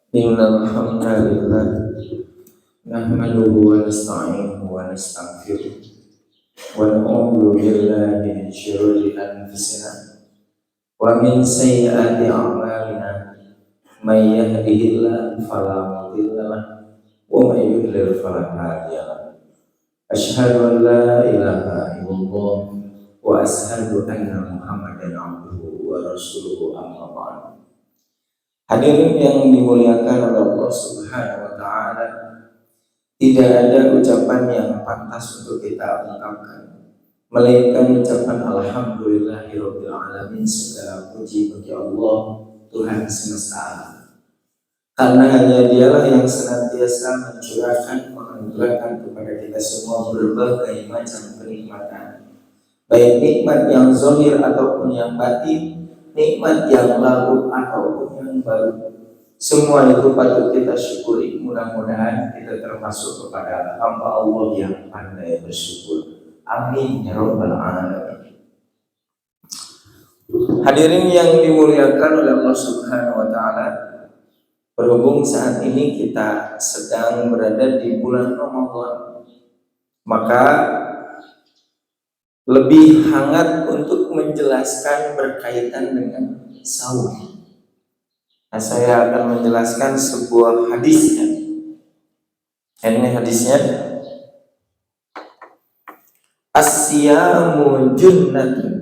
Innal hamdalillah nahmaduhu wa nasta'inuhu wa nastaghfiruh wa na'udzu billahi min shururi anfusina wa min sayyiati a'malina may yahdihillahu fala mudilla lahu wa may yudlil fala hadiya lahu. Asyhadu an la ilaha illallah wa asyhadu anna Muhammadan abduhu wa rasuluhu amma ba'du. Hadirin yang dimuliakan oleh Allah Subhanahu wa taala, tidak ada ucapan yang pantas untuk kita ungkapkan melainkan ucapan alhamdulillahirabbil alamin. Segala puji bagi Allah, Tuhan semesta alam. Karena hanya Dialah yang senantiasa mencurahkan, menganugerahkan kepada kita semua berbagai macam kenikmatan, baik nikmat yang zahir ataupun yang batin, nikmat yang lalu ataupun yang baru. Semua itu patut kita syukuri. Mudah-mudahan kita termasuk kepada hamba Allah yang pandai bersyukur. Amin ya rabbal alamin. Hadirin yang dimuliakan oleh Allah Subhanahu wa taala, berhubung saat ini kita sedang berada di bulan Ramadan, maka lebih hangat untuk menjelaskan berkaitan dengan saum. Nah, saya akan menjelaskan sebuah hadisnya. Ini hadisnya. As-siyamu junnatun.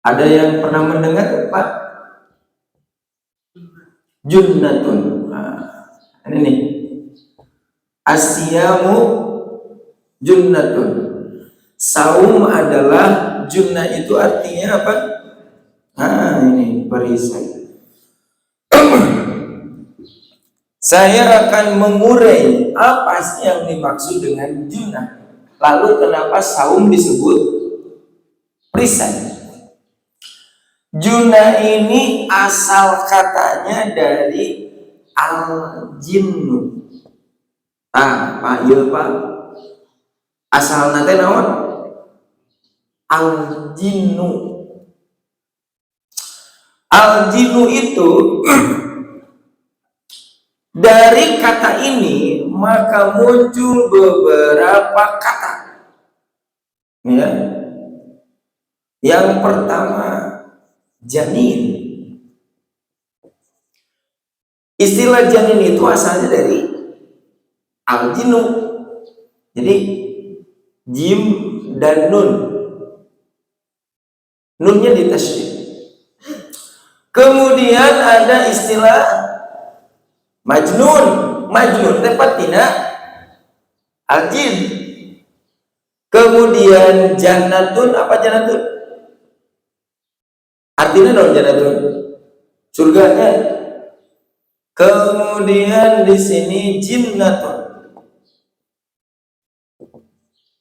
Ada yang pernah mendengar Pak? Junnatun. Nah, ini nih. As-siyamu junnatun. Saum adalah, junnah itu artinya apa? Nah, ini perisai. Saya akan mengurai apa sih yang dimaksud dengan junnah. Lalu kenapa saum disebut perisai? Junnah ini asal katanya dari al-jinnu. Pak, iya Pak. Asal nanti naon? Al-jinnu. Al-jinnu itu dari kata ini maka muncul beberapa kata. Ya. Yang pertama, janin. Istilah janin itu asalnya dari al-jinnu. Jadi jim dan nun. Nunnya ditasydid. Kemudian ada istilah majnun. Majnun tepat tidak al-jin. Kemudian jannatun. Apa jannatun? Artinya dong jannatun surganya. Kemudian di sini jinnatun.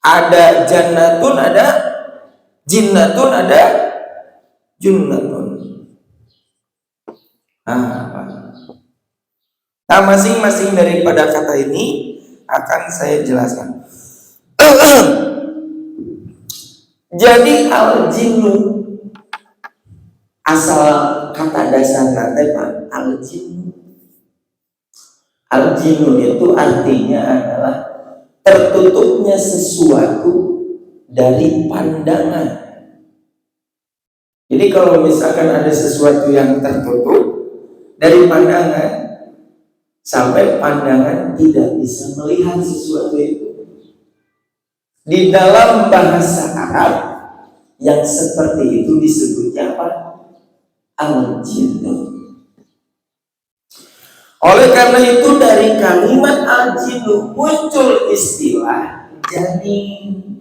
Ada jannatun, ada jinnatun, ada junnatun. Nah, masing-masing daripada kata ini akan saya jelaskan. Jadi al-jinnu, asal kata dasar kata Pak, al-jinnu. Al-jinnu itu artinya adalah tertutupnya sesuatu dari pandangan. Jadi kalau misalkan ada sesuatu yang tertutup dari pandangan, sampai pandangan tidak bisa melihat sesuatu itu. Di dalam bahasa Arab yang seperti itu disebutnya apa? Al-jinnu. Oleh karena itu dari kalimat al-jinnu muncul istilah janin.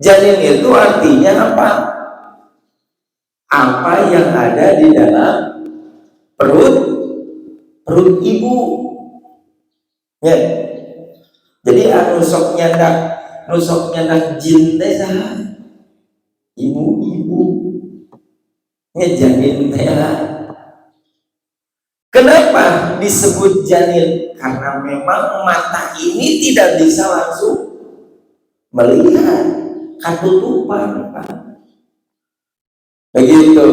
Janin itu artinya apa? Apa yang ada di dalam perut ibu. Ya. Jadi nusok nyandak jin teh ibu. Ya janin teh. Kenapa disebut janin? Karena memang mata ini tidak bisa langsung melihat, katutupan, Pak. Begitu.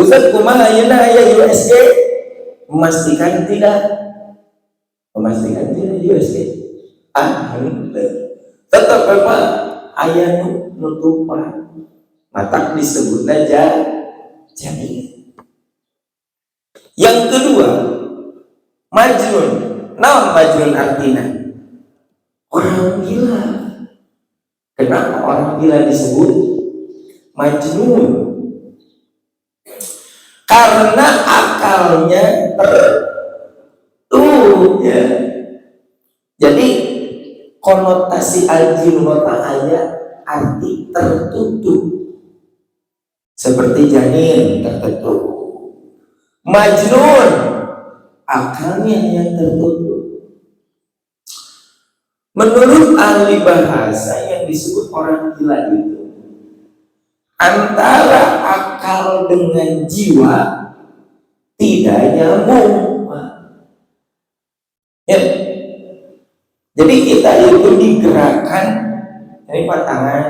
Ustaz kumaha ayeuna aya USG? Memastikan tidak USG. Tetap apa aya nutupan matak disebut aja jamin. Yang kedua, majnun. Naon majnun artinya? Orang gila. Kenapa orang gila disebut majnun? Karena akalnya ya. Jadi konotasi al-jinnota aya arti tertutup. Seperti janin tertutup. Majnun akalnya yang tertutup. Menurut ahli bahasa yang disebut orang gila itu antara akal dengan jiwa tidak nyambung. Ya. Jadi kita itu digerakkan, ini tangan,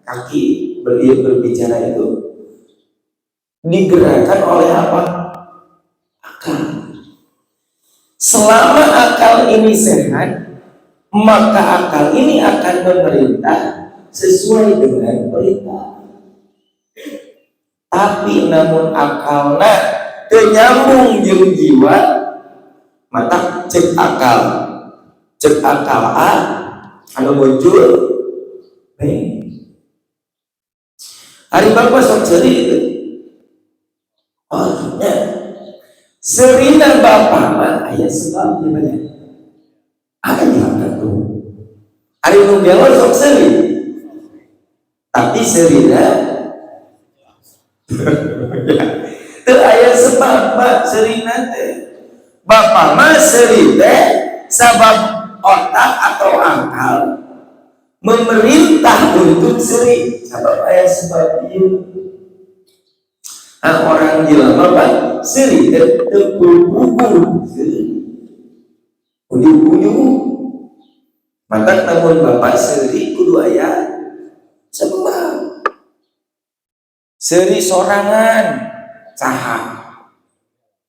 kaki berbicara itu digerakkan oleh apa? Akal. Selama akal ini sehat, maka akal ini akan memerintah sesuai dengan perintah. Tapi namun akalna teu nyambung jeung jiwa, maka cek akal A anu muncul B. Hari bapak sok seri itu. Oh, ya. Serina bapak mah aya sebab gimana? Aya tuh. Hari nu galon sok seri. Tapi serina teu aya sebab Pak serina teh. Bapak mah seri teh sabab otak atau akal memerintah untuk seri sabab aya sebab ieu. Orang gila bapak seri terpukul seri ujung-ujung maka namun bapak seri kudu aya sebab seri sorangan saha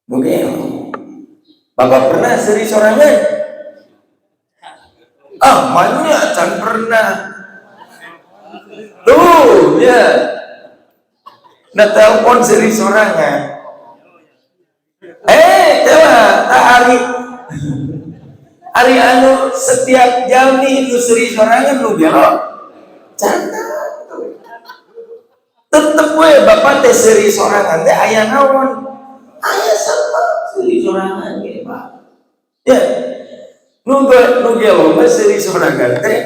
mungkin bapak pernah seri sorangan mana can pernah tuh ya na telepon seri sorangan tak hari anu setiap jam nih itu seri sorangan lu belok cantik tetep we bapak teh seri sorangan teh aya naon aya sama seri sorangan ge Pak ya nu gelo mah seri sorangan teh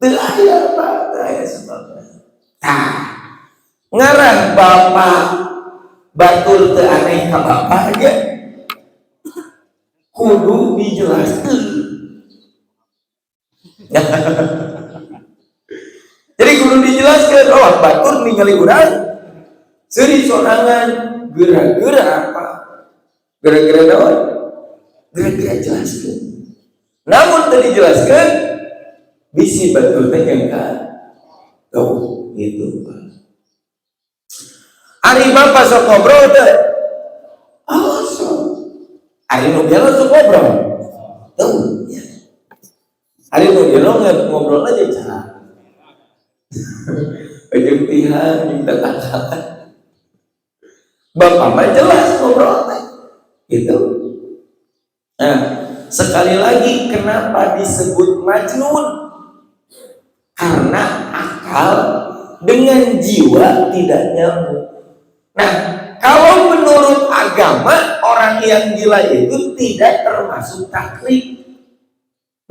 teu aya Pak teu aya sebabna ngarang bapak batul teu aneh ka bapak aja kudu dijelaskeun. Jadi kudu dijelaskeun batur ningali urang seri sorangan geura-geura apa? Geura-geura naon? Geura-geura jelaskeun. Namun teu dijelaskeun bisi batur teh nyangka tuh gitu Pak. Ari bapak sok ngobrol teh. Ari nu gelo sok ngobrol. Tuh ya. Ari nu gelo ngobrol aja cara. Ujung pihak minta tangkapan. Bapak mah jelas ngobrol teh. Gitu. Nah, sekali lagi kenapa disebut majnun? Karena akal dengan jiwa tidak nyambung. Nah, kalau menurut agama orang yang gila itu tidak termasuk taklid.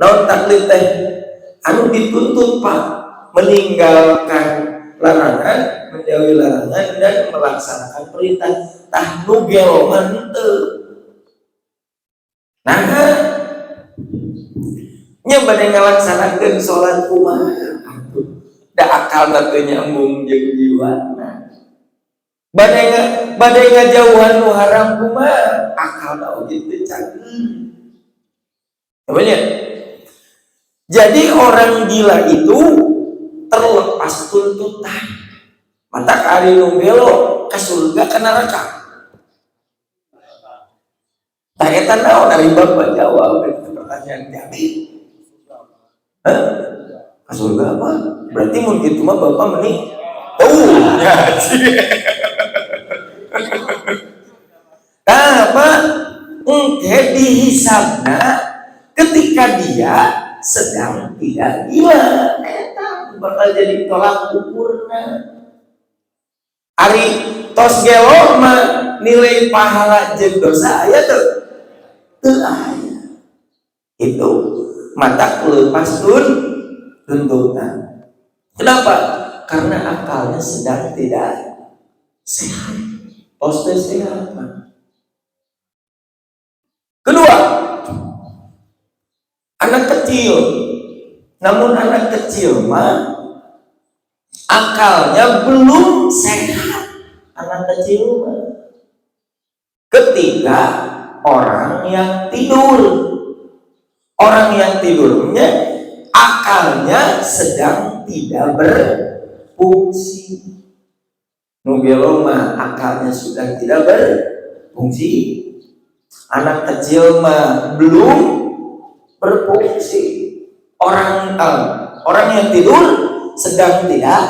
Non taklid teh anu dituntut Pak meninggalkan larangan, menjauhi larangan dan melaksanakan perintah. Tah nu gelongan teu. Nah, nya bade ngalaksanakeun salat kumaha? Da akalna teu nyambung jeung jiwana. Badai ngajauhan nu haram kumaha akal oge teu canggih. Namanya. Jadi orang gila itu terlepas tuntutan. Mata ari nu gelo ke surga ke neraka? Tak eta naon dari Bapak jawab itu pertanyaan tadi. Hah? Ke surga apa? Berarti mun kitu mah Bapak mending ya sih. Apa? Engke dihisabna ketika dia sedang tidak gila. Eta bakal jadi tolak ukurna. Ari tos gelo mah nilai pahala jeung dosa aya teu? Teu aya. Itu mata lepas tuntutan. Kenapa? Karena akalnya sedang tidak sehat. Tos teu sehat. Kedua, anak kecil. Namun anak kecil mah akalnya belum sehat. Anak kecil mah. Ketiga, orang yang tidur. Orang yang tidurnya akalnya sedang tidak berfungsi. Nugelo mah akalnya sudah tidak berfungsi. Anak kecil mah belum berfungsi. Orang yang tidur sedang tidak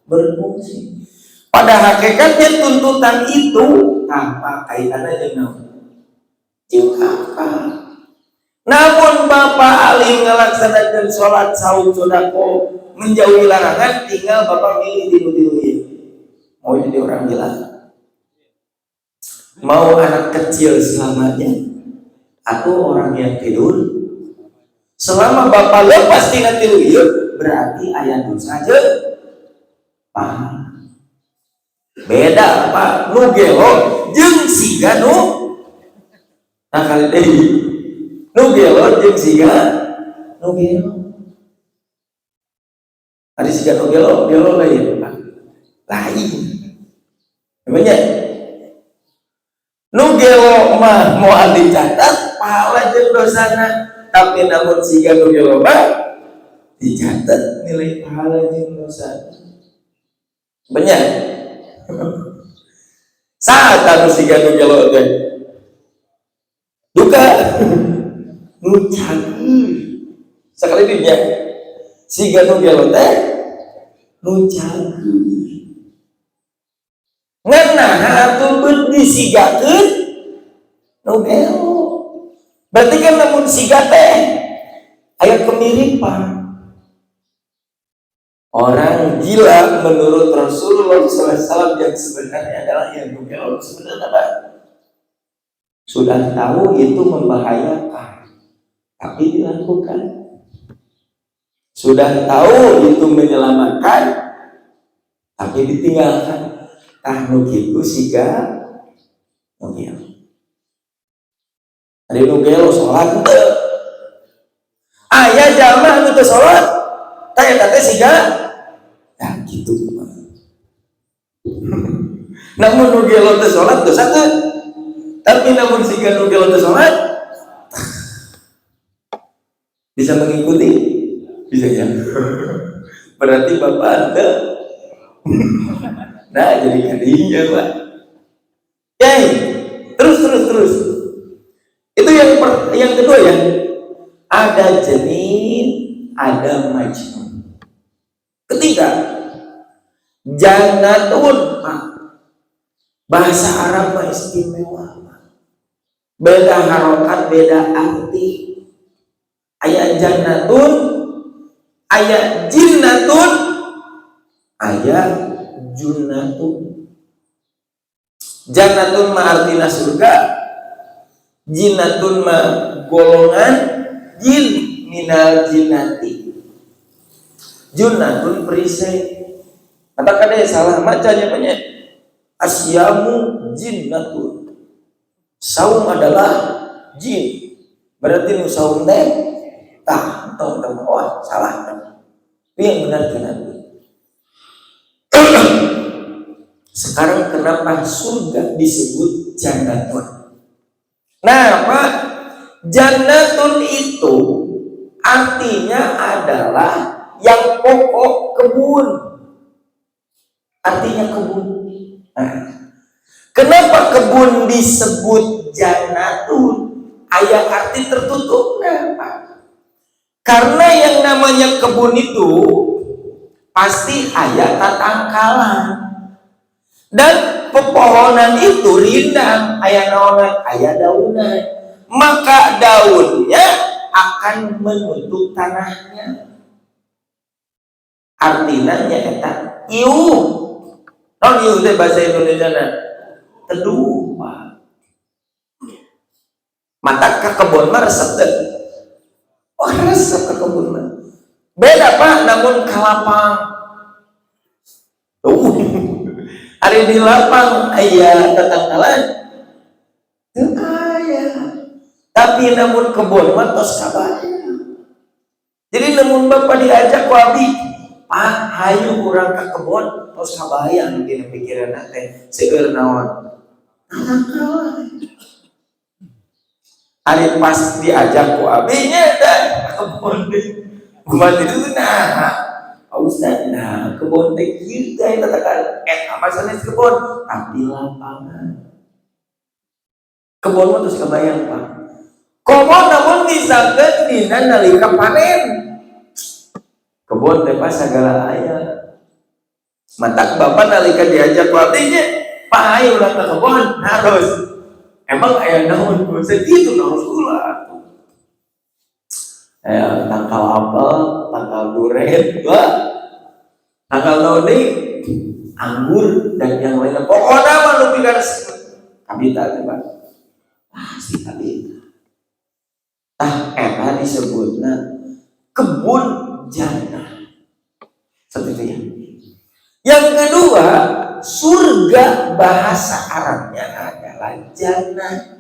berfungsi. Pada hakikatnya tuntutan itu apa kaitannya dengan akal? Namun Bapak alim ngelaksanakan sholat, saum, sodako, menjauhi larangan, tinggal Bapak milih tidur-tidur. Mau jadi orang gila? Mau anak kecil selamanya atau orang yang tidur? Selama Bapak lepas tinggal tidur, berarti ayat dosa aja paham. Beda Pak, nu gelo jeung siga nu nakal deui. Nu gelo jeung siga nu gelo. Ari siga nu gelo lain Pak. Lain. Namanya nu gelo mah moal dicatat pahala jeung dosana, tapi namun siga nu gelo mah dicatat nilai pahala jeung dosana. Bener? Saat anu siga nu gelo teh duka nu cager sakali dinya siga nu gelo teh nu cager ngeunah atuh beut disigakeun nu gelo. Berarti kan namun siga teh aya kemiripan. Orang gila menurut Rasulullah SAW yang sebenarnya adalah yang gelo sebenarnya apa? Sudah tahu itu membahayakan, tapi dilakukan. Sudah tahu itu menyelamatkan, tapi ditinggalkan. Nu kitu siga nu gelo. Ari nu gelo salat teu. Aya jalma nu teu salat, tah eta teh siga gitu. Namun nu gelo teh salat dosa teu? Tapi namun siga nu gelo teh salat bisa mengikuti? Bisa ya. Berarti Bapak Anda nah jadi kadinya Pak. Terus. Itu yang kedua ya. Ada janin, ada majnun. Ketiga, jannatun. Bahasa Arab mah istimewa. Beda harokat, beda arti. Aya jannatun, aya jinnatun, aya junnatun. Jannatun mah artina surga, jinnatun mah golongan jin, minal jinnati. Junnatun perisai. Apakah ada salah bacanya banyak? Asyamu jinnatun. Saum adalah jin. Berarti nu saum teh wah salah. Itu yang benar nanti. Sekarang kenapa surga disebut jannatun? Nah, Pak, jannatun itu artinya adalah yang pokok kebun. Artinya kebun. Kenapa kebun disebut jannatun? Aya arti tertutup. Karena yang namanya kebun itu pasti aya tatangkalan. Dan pepohonan itu rindang, aya naonan, aya daunan. Maka daunnya akan menutup tanahnya. Artinya eta iu. Non iu teh bahasa Indonesia na teduh. Mata ke kebun mah resep teh. Oh resep ke kebun mah. Beda Pak, namun kalapang. Ari di lapang aya tatangkalan. Teu aya. Tapi namun kebun mah tos kabaya. Jadi namun Bapak diajak ku abdi, Pak, hayu urang ka kebun tos kabayang dina pikiranna teh seueur naon. Tatangkalan. Ari pas diajak ku abdi nya da kebun deui. Buat itu nah Ustaz, nah kebun teh kieu teh katakan apa sanes kebun tapi lapangan. Kebun mah terus kebayang Pak. Kebun namun misalkan dina nalika panen. Kebun teh pas sagala aya. Matak Bapak nalika diajak ku abdi nya, Pak ayo ulah ka kebun harus. Emang aya naon ku segitu naon ulah. Tangkal apel, tangkal duren, tangkal noni, anggur dan yang lainnya. Pokoknya mah lu pikir kabita teh Pak. Si kabita. Eta disebutna kebun jannah. Seperti itu. Yang kedua, surga bahasa Arabnya adalah jannah.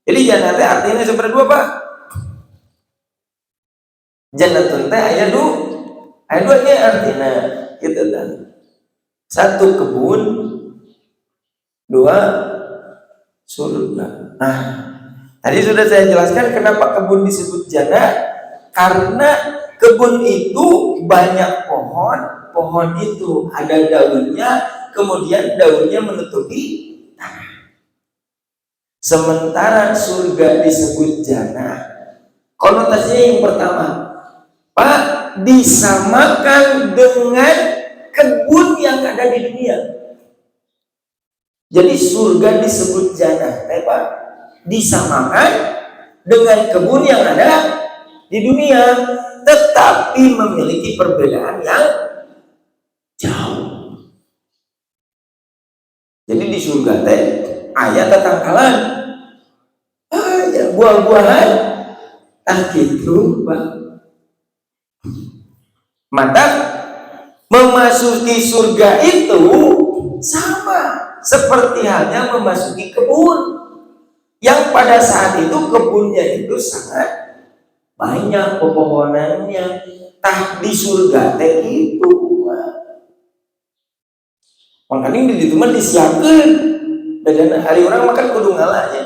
Jadi jannah teh artinya seperti dua Pak. Jannatun teh aya dua nya artinya gitu kan. Satu kebun, dua surga. Nah, tadi sudah saya jelaskan kenapa kebun disebut jannah. Karena kebun itu banyak pohon, pohon itu ada daunnya, kemudian daunnya menutupi tanah. Sementara surga disebut jannah, konotasinya yang pertama, Pak, disamakan dengan kebun yang ada di dunia. Jadi surga disebut jannah, Pak, disamakan dengan kebun yang ada di dunia, tetapi memiliki perbedaan yang jauh. Jadi di surga teh aya tatangkalan, aya buah-buahan, tak gitu, Pak. Maka memasuki surga itu sama seperti halnya memasuki kebun yang pada saat itu kebunnya itu sangat banyak pepohonannya. Tah di surga teh itu makanya di itu mah disiapkan dan hari orang makan kudu ngalanya.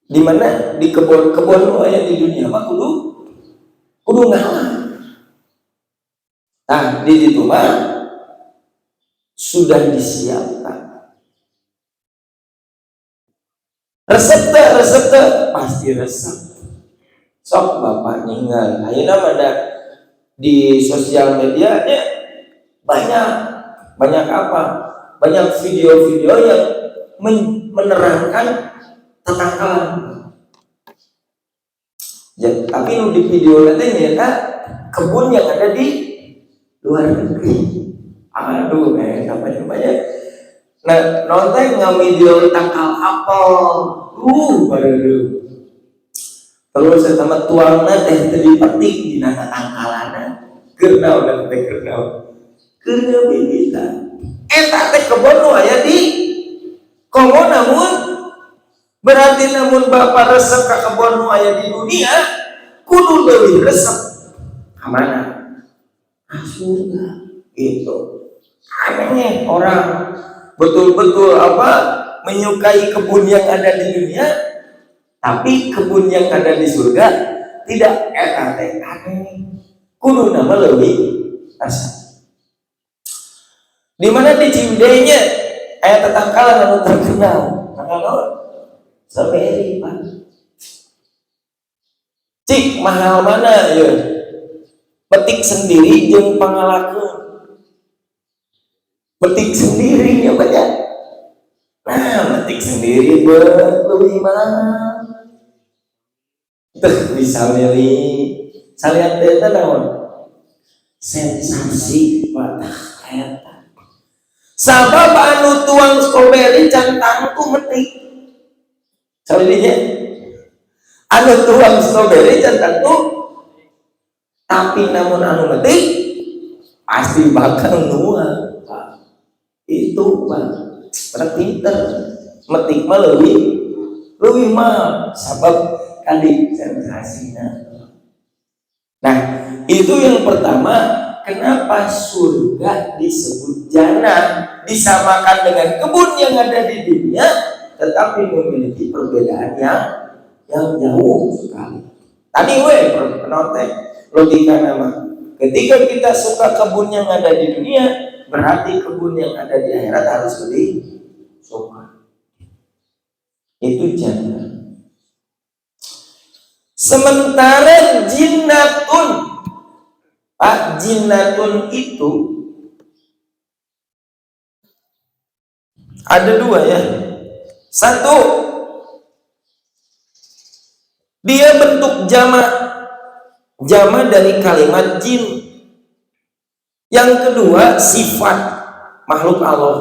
Di mana di kebun aya di dunia mah kudu ngalah. Nah, di situ mah sudah disiapkan. Resep pasti resep. Sok Bapak ninggal. Ayeuna ada di sosial medianya banyak apa? Banyak video-video yang menerangkan tatangkalan. Ya, tapi nu di video nanti nyata kebun yang ada di luar negeri. Aduh, namanya. Nah, nonton ngambil tangkal apel, baru. Terus sama tuangna teh dipetik di nana tangkalana, keunau dan teh keunau bibita. Eta teh kebun nu aya di komo namun berarti namun Bapak resep ka kebun nu aya di dunia kudu leuwih resep ka mana? Surga gitu. Aneh orang betul-betul menyukai kebun yang ada di dunia, tapi kebun yang ada di surga tidak. Eta teh aneh. Kudu nama leuwih resep. Di mana di Ciwidey-nya aya tetangkalan anu terkenal. Naon? Strawberry, Pak. Cik mahal mana ya? Petik sendiri jeung pangalakeun. Petik sendiri ya, Pak ya. Nah, petik sendiri lebih mahal. Tuh bisa milih. Salian teh naon? Sensasi, Pak. Eta. Sabab anu tuang strawberry can tangtu metik. Salidinya anu tuang strawberry can tangtu, tapi namun anu metik pasti bakal nuang, Pak. Itu, Pak. Pada pinter metik mah lebih mah sabab kali sensasinya. Nah, itu yang pertama. Kenapa surga disebut jannah, disamakan dengan kebun yang ada di dunia, tetapi memiliki perbedaan yang jauh sekali. Tadi penonton logika nama. Ketika kita suka kebun yang ada di dunia, berarti kebun yang ada di akhirat harus lebih suka. Itu jannah. Sementara jinnatun, Pak, jinnatun itu ada dua ya. Satu, dia bentuk jama dari kalimat jin. Yang kedua, sifat makhluk Allah.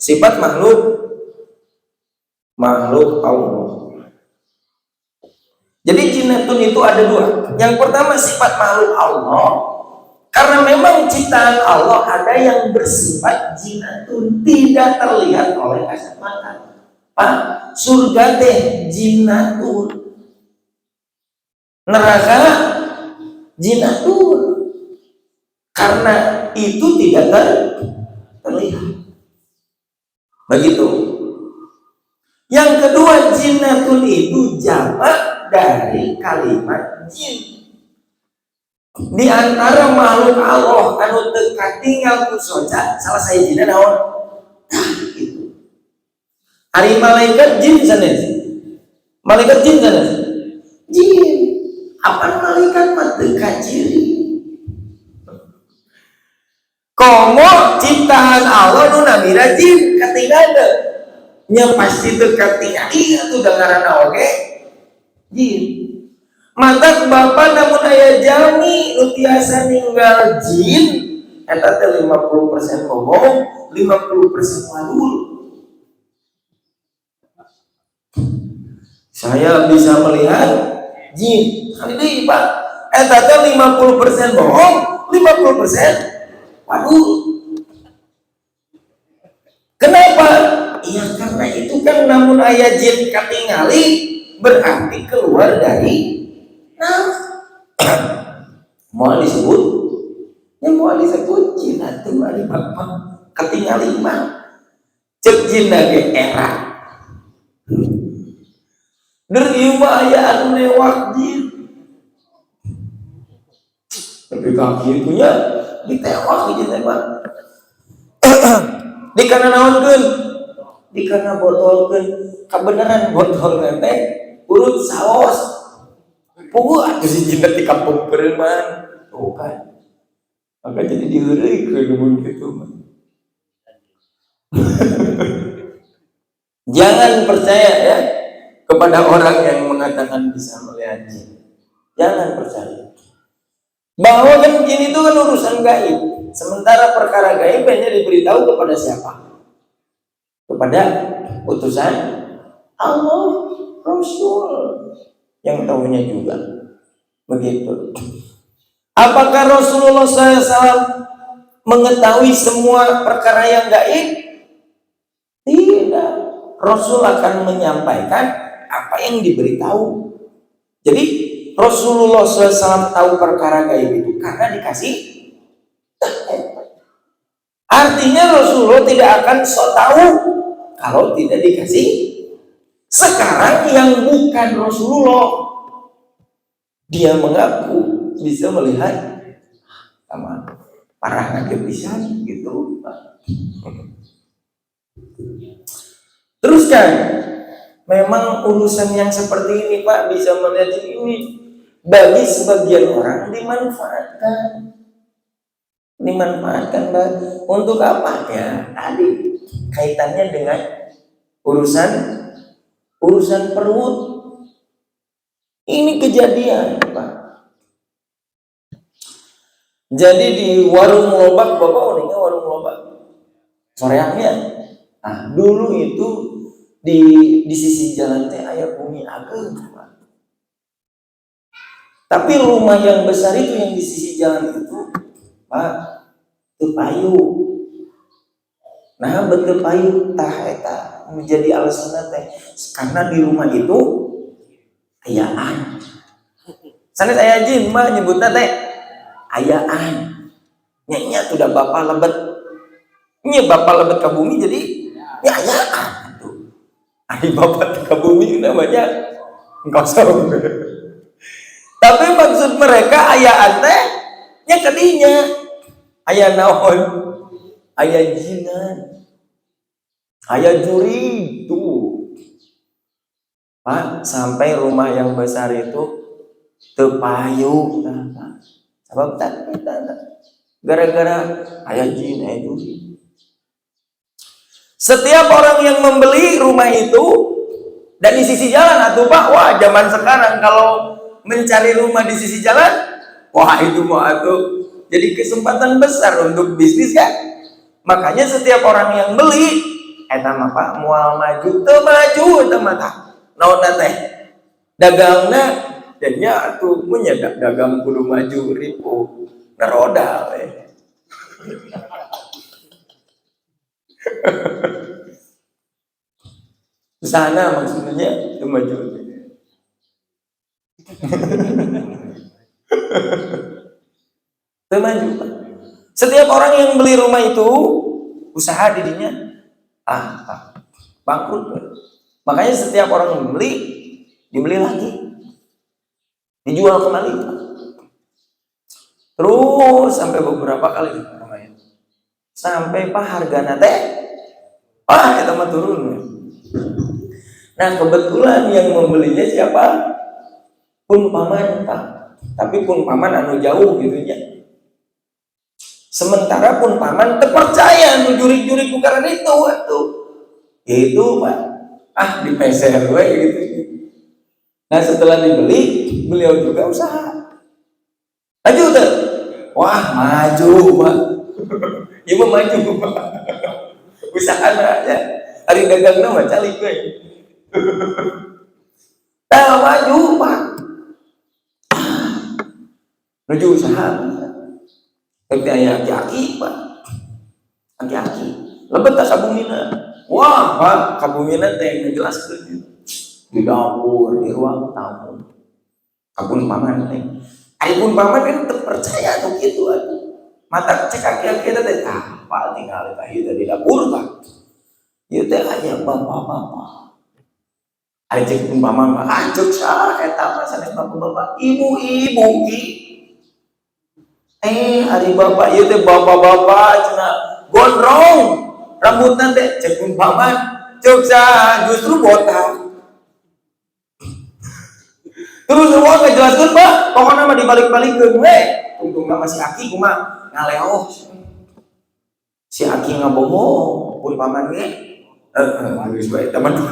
Sifat makhluk Allah. Jadi jinnatun itu ada dua. Yang pertama sifat makhluk Allah. Karena memang ciptaan Allah ada yang bersifat jinnatun, tidak terlihat oleh kasat mata. Pak, surga teh jinnatun, neraka jinnatun. Karena itu tidak terlihat. Begitu. Yang kedua, jinnatun itu jamak dari kalimat jin. Di antara makhluk Allah anu teu katinggal ku soca salah saya jina naon? Gitu. Ari malaikat jin sanes. Malaikat jin sanes. Jin. Apa malaikat mah teu kaciri. Komo ciptaan Allah nu namina jin katinggal teu. Nya pasti teu katinggal ieu tuh dengaranna oge jin. Mata bapak namun aya jami nu tiasa ninggal jin eta teh 50% ngomong, 50% wadul. Saya bisa melihat jin. Ini Pak, eta teh 50% bohong, 50% wadul. Kenapa? Ya karena itu kan namun aya jin katingali berarti keluar dari mau disebut jin atuh ari bapak ketinggalan mah cek jin ge era dari mah aya anu newak jin tapi kaki punya ditewak jin teh mah dikana naonkeun dikana botolkeun kabeneran botol teh urut saos pukul atuh si jinnah di kampung pereman. Oh kan. Maka jadi diheureukeun mun kitu mah. Jangan percaya ya kepada orang yang mengatakan bisa melihat jin. Jangan percaya. Bahwa kan jin itu kan urusan gaib. Sementara perkara gaib hanya diberitahu kepada siapa? Kepada utusan Allah, Rasul. Yang tahunya juga begitu. Apakah Rasulullah SAW mengetahui semua perkara yang gaib? Tidak. Rasul akan menyampaikan apa yang diberitahu. Jadi Rasulullah SAW tahu perkara gaib itu karena dikasih. Artinya Rasulullah tidak akan sok tahu kalau tidak dikasih. Sekarang yang bukan Rasulullah dia mengaku bisa melihat sama parahan kebisan gitu. Terus kan, memang urusan yang seperti ini Pak bisa melihat ini bagi sebagian orang dimanfaatkan untuk apa ya? Tadi kaitannya dengan urusan perut. Ini kejadian Pak. Jadi di warung lobak, Bapak orangnya warung lobak soreangnya. Nah, dulu itu di sisi jalan teh aya bumi ageng Pak. Tapi rumah yang besar itu yang di sisi jalan itu Pak teu payu. Nah, betul payu tah eta menjadi alasan teh karena di rumah itu ayaan. Sanes aya jin mah nyebutna teh ayaan. Nya sudah bapak lebet. Nya bapak lebet ke bumi jadi ya ayaan tuh. Ari bapak ke bumi namanya kosong. Tapi maksud mereka ayaan teh nya kadinya. Aya naon? Aya jinan. Aya juri tuh. Pak, sampai rumah yang besar itu tepayu. Sebab tadi gara-gara aya jin, aya juri. Setiap orang yang membeli rumah itu dan di sisi jalan atuh Pak, wah zaman sekarang kalau mencari rumah di sisi jalan, wah itu mau atuh jadi kesempatan besar untuk bisnis kan. Makanya setiap orang yang beli eta mah Pak moal maju teu maju eta mah tah. Naon teh? Dagangna dan nya atuh mun nya dagang kudu maju ribu ngaroda we. Sana maksudnya teu maju. Teu maju Pak. Setiap orang yang beli rumah itu usaha dirinya bangkrut. Makanya setiap orang yang dibeli lagi, dijual kembali. Terus sampai beberapa kali namanya. Sampai Pak hargana teh eta mah turun. Nah, kebetulan yang membelinya siapa? Pun paman Pak. Tapi pun paman anu jauh gitu ya. Sementara pun paman terpercaya nu juri-juri kukaran itu atuh. Itu Pak. Di peser we gitu. Nah, setelah dibeli, beliau juga usaha. Maju tuh. Wah, maju Pak. Ieu mah maju Pak. Usahana aja. Ari dagangna mah calik we. Tah maju Pak. Nuju usaha. Tapi aya aki-aki Pak. Aki-aki. Lebet ka kabumina. Wah, Pak, kabumina teh ngejelaskeun. Di dapur, di ruang tamu. Kabun paman teh. Ari pun paman kan terpercaya tuh gitu atuh. Mata cek aki-aki teh Pak tinggal ka ieu di dapur Pak. Ieu teh aya bapak-bapak. Ari cek pun paman mah cek saha eta mah sanes bapak-bapak. Ibu-ibu ki. Ari bapak ieu teh bapak-bapak cenah gondrong. Rambutna teh cek pun paman cek saha justru botak. Terus semua ngejelaskan Pak, pokoknya mah dibalik-balikkeun we. Untungna masih aki kumaha ngaleoh. Si aki ngabohong, pun paman ge. Geus bae teman dua.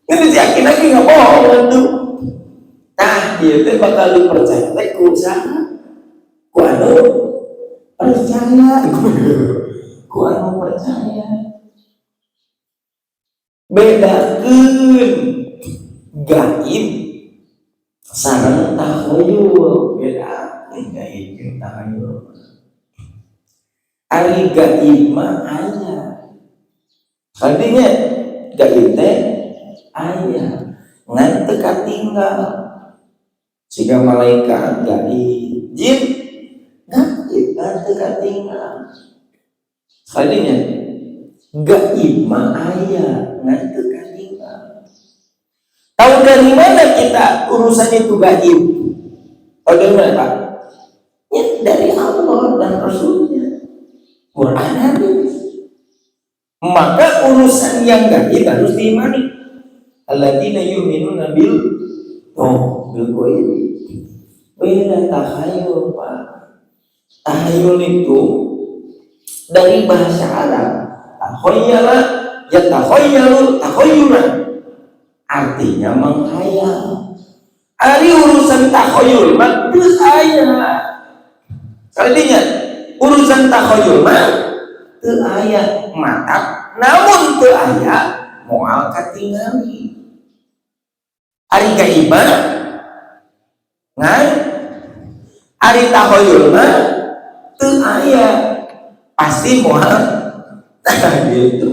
Ini si aki lagi ngabohong atuh. Tah, ieu teh bakal dipercaya teh ku usaha. Ku anu percaya. Ku anu percaya. Bedakeun gaib sareng takhayul. Beda gaib jeung takhayul. Ari gaib mah aya. Artinya gaib teh aya ngan teu katinggal. Siga malaikat gaib, jin gaib ngan teu katinggal. Artinya gaib mah aya ngan teu katinggal. Tahu dari mana kita urusan itu gaib? Tahu dari mana Pak? Ya, dari Allah dan Rasulnya, Quran hadis. Maka urusan yang gaib harus diimani. Alladzina yu'minuna bil ghaib. Beda takhayul, Pak. Takhayul itu dari bahasa Arab. Takhayyala ya takhayyalu takhayyulan. Artinya menghayal. Ari urusan takhayyul mah geus aya. Artinya urusan takhayyul mah teu aya mata, namun teu aya moal katingali. Ari gaibah ngan ari takhayyul mah teu aya pasti moal gitu.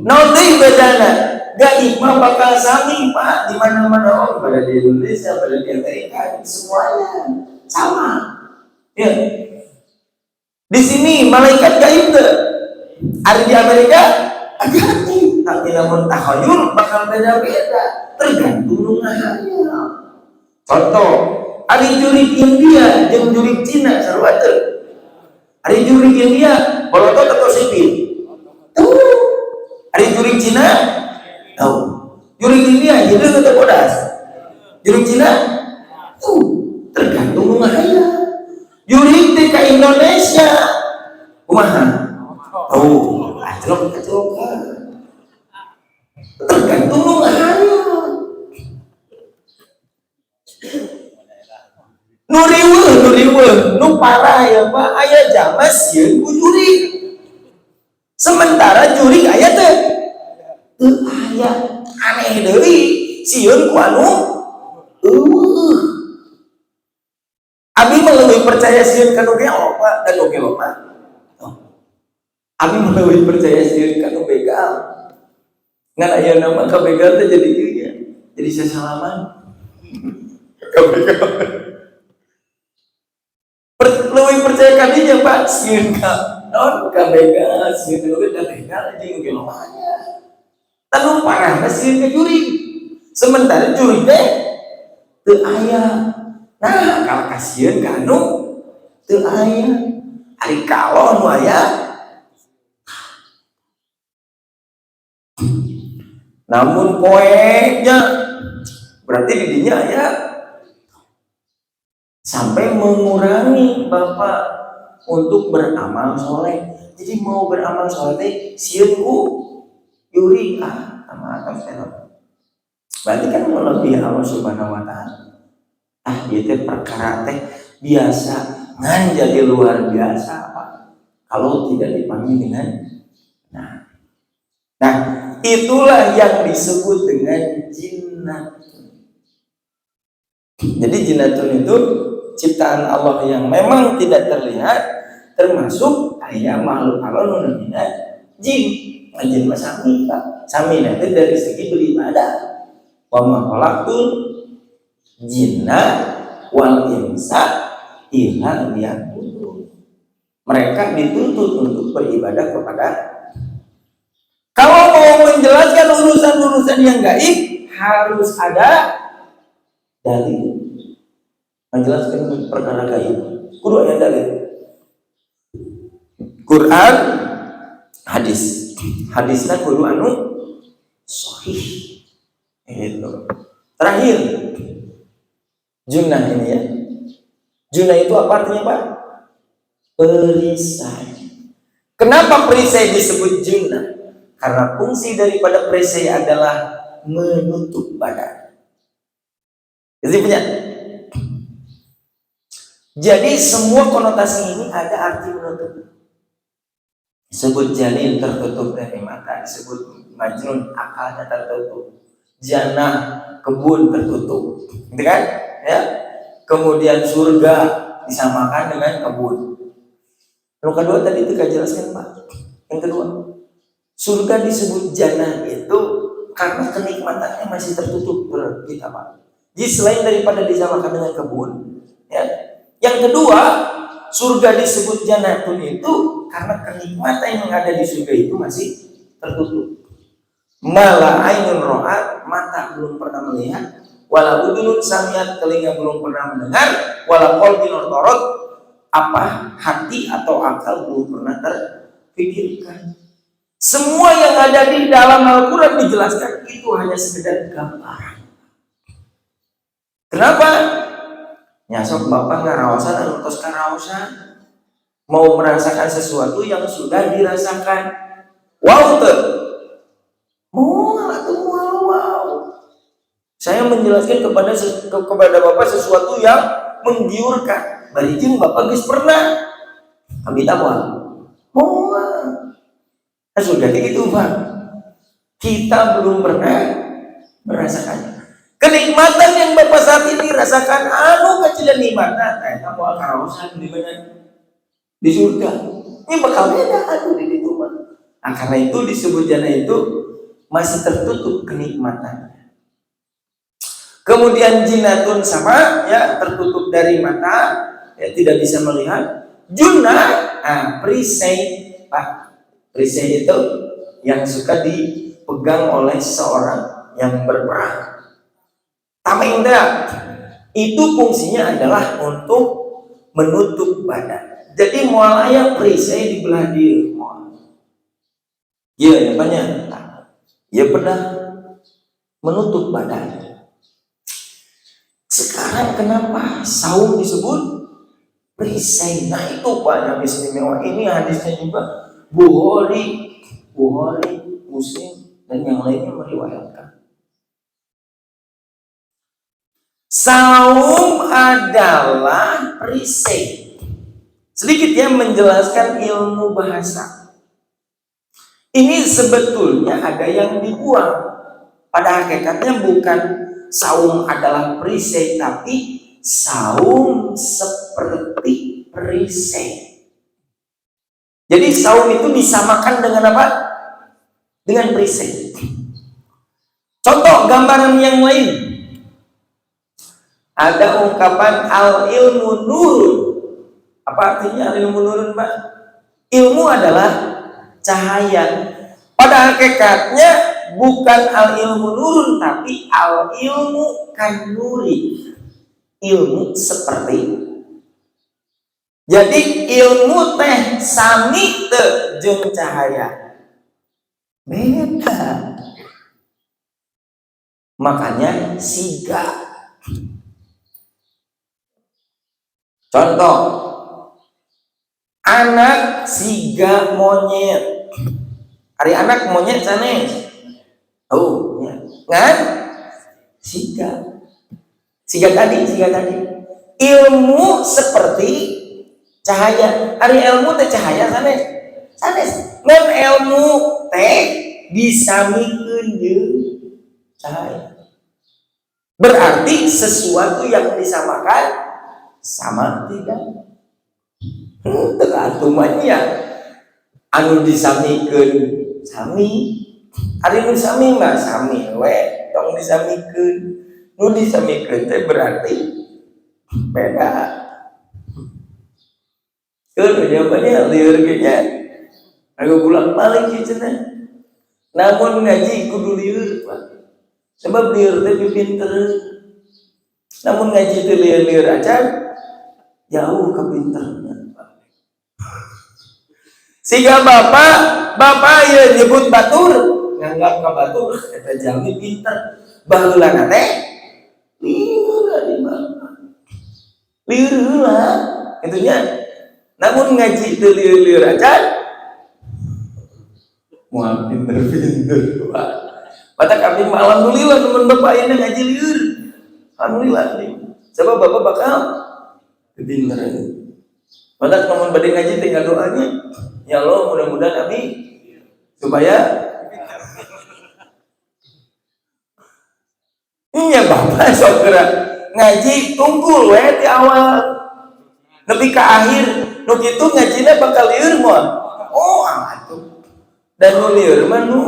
Naon deui bedana? Gaib mah bakal sami, Pak, di mana-mana, oh, pada di Indonesia, pada di Amerika, semuanya sama. Ya. Di sini malaikat gaib tuh. Ada di Amerika gaib, tapi namun takhayul bakal beda-beda, tergantung lungahannya. Contoh, ada jurik India jeung jurik Cina sarua teu. Ada jurik India bolotot atau sipil? Tuh. Ada jurik Cina tahu. Jurik India jadi atau bodas? Jurik Cina tuh tergantung lungahannya. Jurik di ke Indonesia kumaha? Oh, acelok tergantung lungahannya. Nuriweuh nu parah ya Pak, aya jama sieun ku jurik. Sementara jurik aya teh teu aya, aneh deui sieun ku anu abi meleuwih percaya sieun ka nu gelo Pak dan nu gelo mah. Abi meleuwih percaya sieun ka nu begal. Ngan aya nama ka begal teh jadi ieu ya. Jadi sasalaman. Ka begal. Leuwih percaya ka dinya Pak sieun ka naon ka begal, sieun leuwih ka begal jeung gelo mah. Tanu parah sieun ka juri. Sementara juri teh teu aya. Nah, kalau kasieun ka anu teu aya. Ari kalon nu aya. Namun poeknya berarti di dinya aya sampai mengurangi Bapak untuk beramal soleh. Jadi mau beramal soleh teh sieun ku juri sama atas teror. Berarti kan melebihi Allah Subhanahu wa taala. Ieu perkara teh biasa ngan jadi luar biasa Pak. Kalau tidak dipanggil dengan nah itulah yang disebut dengan jinnatun. Jadi jinnatun itu ciptaan Allah yang memang tidak terlihat, termasuk aya makhluk Allah nu namina jin. Jin mah sami Pak. Sami nanti dari segi beribadah. Wa ma khalaqtul jinna wal insa illa liya'budun. Mereka dituntut untuk beribadah kepada. Kalau mau menjelaskan urusan-urusan yang gaib harus ada dalil. Menjelaskan perkara gaib kudu ada dalil. Quran, hadis. Hadisnya kudu anu sahih. Itu. Terakhir, junnah ini ya. Junnah itu apa artinya Pak? Perisai. Kenapa perisai disebut junnah? Karena fungsi daripada perisai adalah menutup badan. Jadi punya. Jadi semua konotasi ini ada arti menutup. Disebut jalil tertutup dari mata, disebut majnun akalnya tertutup. Jannah kebun tertutup, gitu kan? Ya. Kemudian surga disamakan dengan kebun. Yang kedua tadi itu jelaskan Pak. Yang kedua, surga disebut jannah itu karena kenikmatannya masih tertutup kita Pak. Jadi selain daripada disamakan dengan kebun, ya. Yang kedua, surga disebut jannatun itu karena kenikmatan yang ada di surga itu masih tertutup. Mala ainun ro'at, mata belum pernah melihat, wala udunun samiat, telinga belum pernah mendengar, wala qalbin khatar, apa hati atau akal belum pernah terpikirkan. Semua yang ada di dalam Al-Quran dijelaskan itu hanya sekedar gambaran. Kenapa? Nyasok bapak ngarawasan atau tos karawasan, mau merasakan sesuatu yang sudah dirasakan. Wow, wow. Saya menjelaskan kepada bapak sesuatu yang menggiurkan. Barijin bapak geus pernah. Kami tahu. Mau sudah gitu Pak. Kita belum pernah merasakannya. Kenikmatan yang bapak saat ini rasakan, kecilan nikmatnya. Kamu akan hausan di mana? Di surga. Ini bakal beda di situ Pak. Nah, karena itu disebut jannah itu masih tertutup kenikmatannya. Kemudian jinatun sama ya, tertutup dari mata, ya, tidak bisa melihat. Junnah, perisai Pak. Perisai itu yang suka dipegang oleh seorang yang berperang. Tamengda itu fungsinya adalah untuk menutup badan. Jadi moal aya perisai di belah dia. Ya banyak. Ya pernah menutup badan. Sekarang kenapa saum disebut perisai? Nah itu banyak istimewa. Ini hadisnya juga Bukhari, Muslim dan yang lainnya meriwayatkan. Saum adalah perisai. Sedikit ya menjelaskan ilmu bahasa. Ini sebetulnya ada yang dibuang. Pada hakikatnya bukan saum adalah perisai, tapi saum seperti perisai. Jadi saum itu disamakan dengan apa? Dengan perisai. Contoh gambaran yang lain. Ada ungkapan al-ilmu nurun. Apa artinya al-ilmu nurun, Pak? Ilmu adalah cahaya. Pada hakikatnya bukan al-ilmu nurun, tapi al-ilmu kanuri. Ilmu seperti. Jadi ilmu teh sami teu jeung cahaya. Beda. Makanya siga. Contoh, anak siga monyet. Ari anak monyet sanes. Oh, ya. Ngan siga. Siga tadi. Ilmu seperti cahaya. Ari ilmu teh cahaya sanes. Ngan ilmu teh disamikeun jeung cahaya. Berarti sesuatu yang disamakan sama tidak? Tergantungannya anu disamikeun sami, ari nu sami mah sami we, tong disamikeun. Nu disamikeun teh berarti beda. Keur jawabannya lieur ge nya. Aku pulang balik kieu cenah. Namun ngaji kudu lieur, Pak. Sebab lieur teh pinter. Namun ngaji teh lieur-lieur aja jauh kepintarannya. Sehingga bapak ya nyebut batur, nganggap ka batur eta jalmi pinter. Baheulana teh lieur ari bapak. Lieur heula kitu nya. Namun ngaji teu lieur-lieur aja moal pinter-pinter, Pak. Mata kami alhamdulillah teman bapak ini ngaji lieur. Alhamdulillah nih. Sebab bapak bakal kepinteran. Maka teman bade ngaji tinggal doanya, ya Allah mudah-mudahan kami supaya iya bapak sokra ngaji tunggul we di awal nepi ka akhir nu kitu ngajina bakal lieur moal. Oh atuh. Dan nu lieur mah nu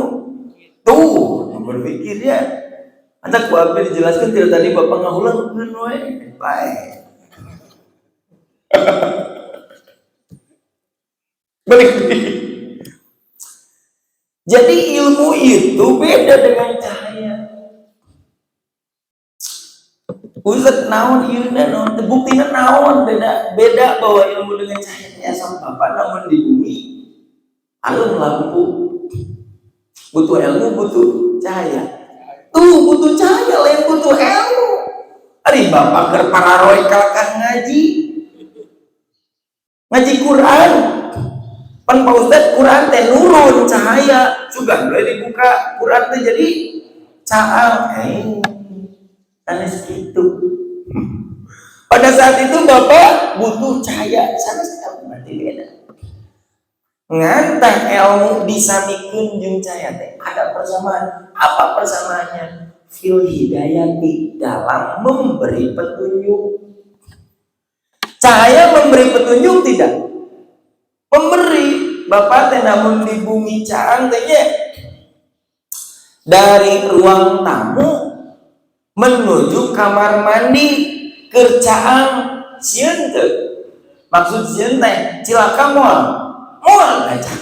tuh berpikirnya. Anda ku abdi dijelaskan tidak tadi bapak ngahulangkeun we bae. Jadi ilmu itu beda dengan cahaya. Ustaz naon ieu naon buktina naon beda bahwa ilmu dengan cahaya sama Bapak namun di bumi alun lampu butuh ilmu butuh cahaya tuh butuh cahaya lain butuh ilmu ari Bapak keur pararoy kalakan ngaji Quran pan Pak Ustaz Quran teh nurun cahaya sugan we dibuka Quran teh jadi caang anes gitu. Pada saat itu Bapak butuh cahaya sama sekali berarti beda. Ngantah ilmu disamikeun jeung cahaya teh ada persamaan. Apa persamaannya? Fil hidayati dalam memberi petunjuk. Cahaya memberi petunjuk tidak? Memberi. Bapak teh namun di bumi caang teh dari ruang tamu menuju kamar mandi kerjaan sieun teu maksud sieun teh cilaka moal ngaca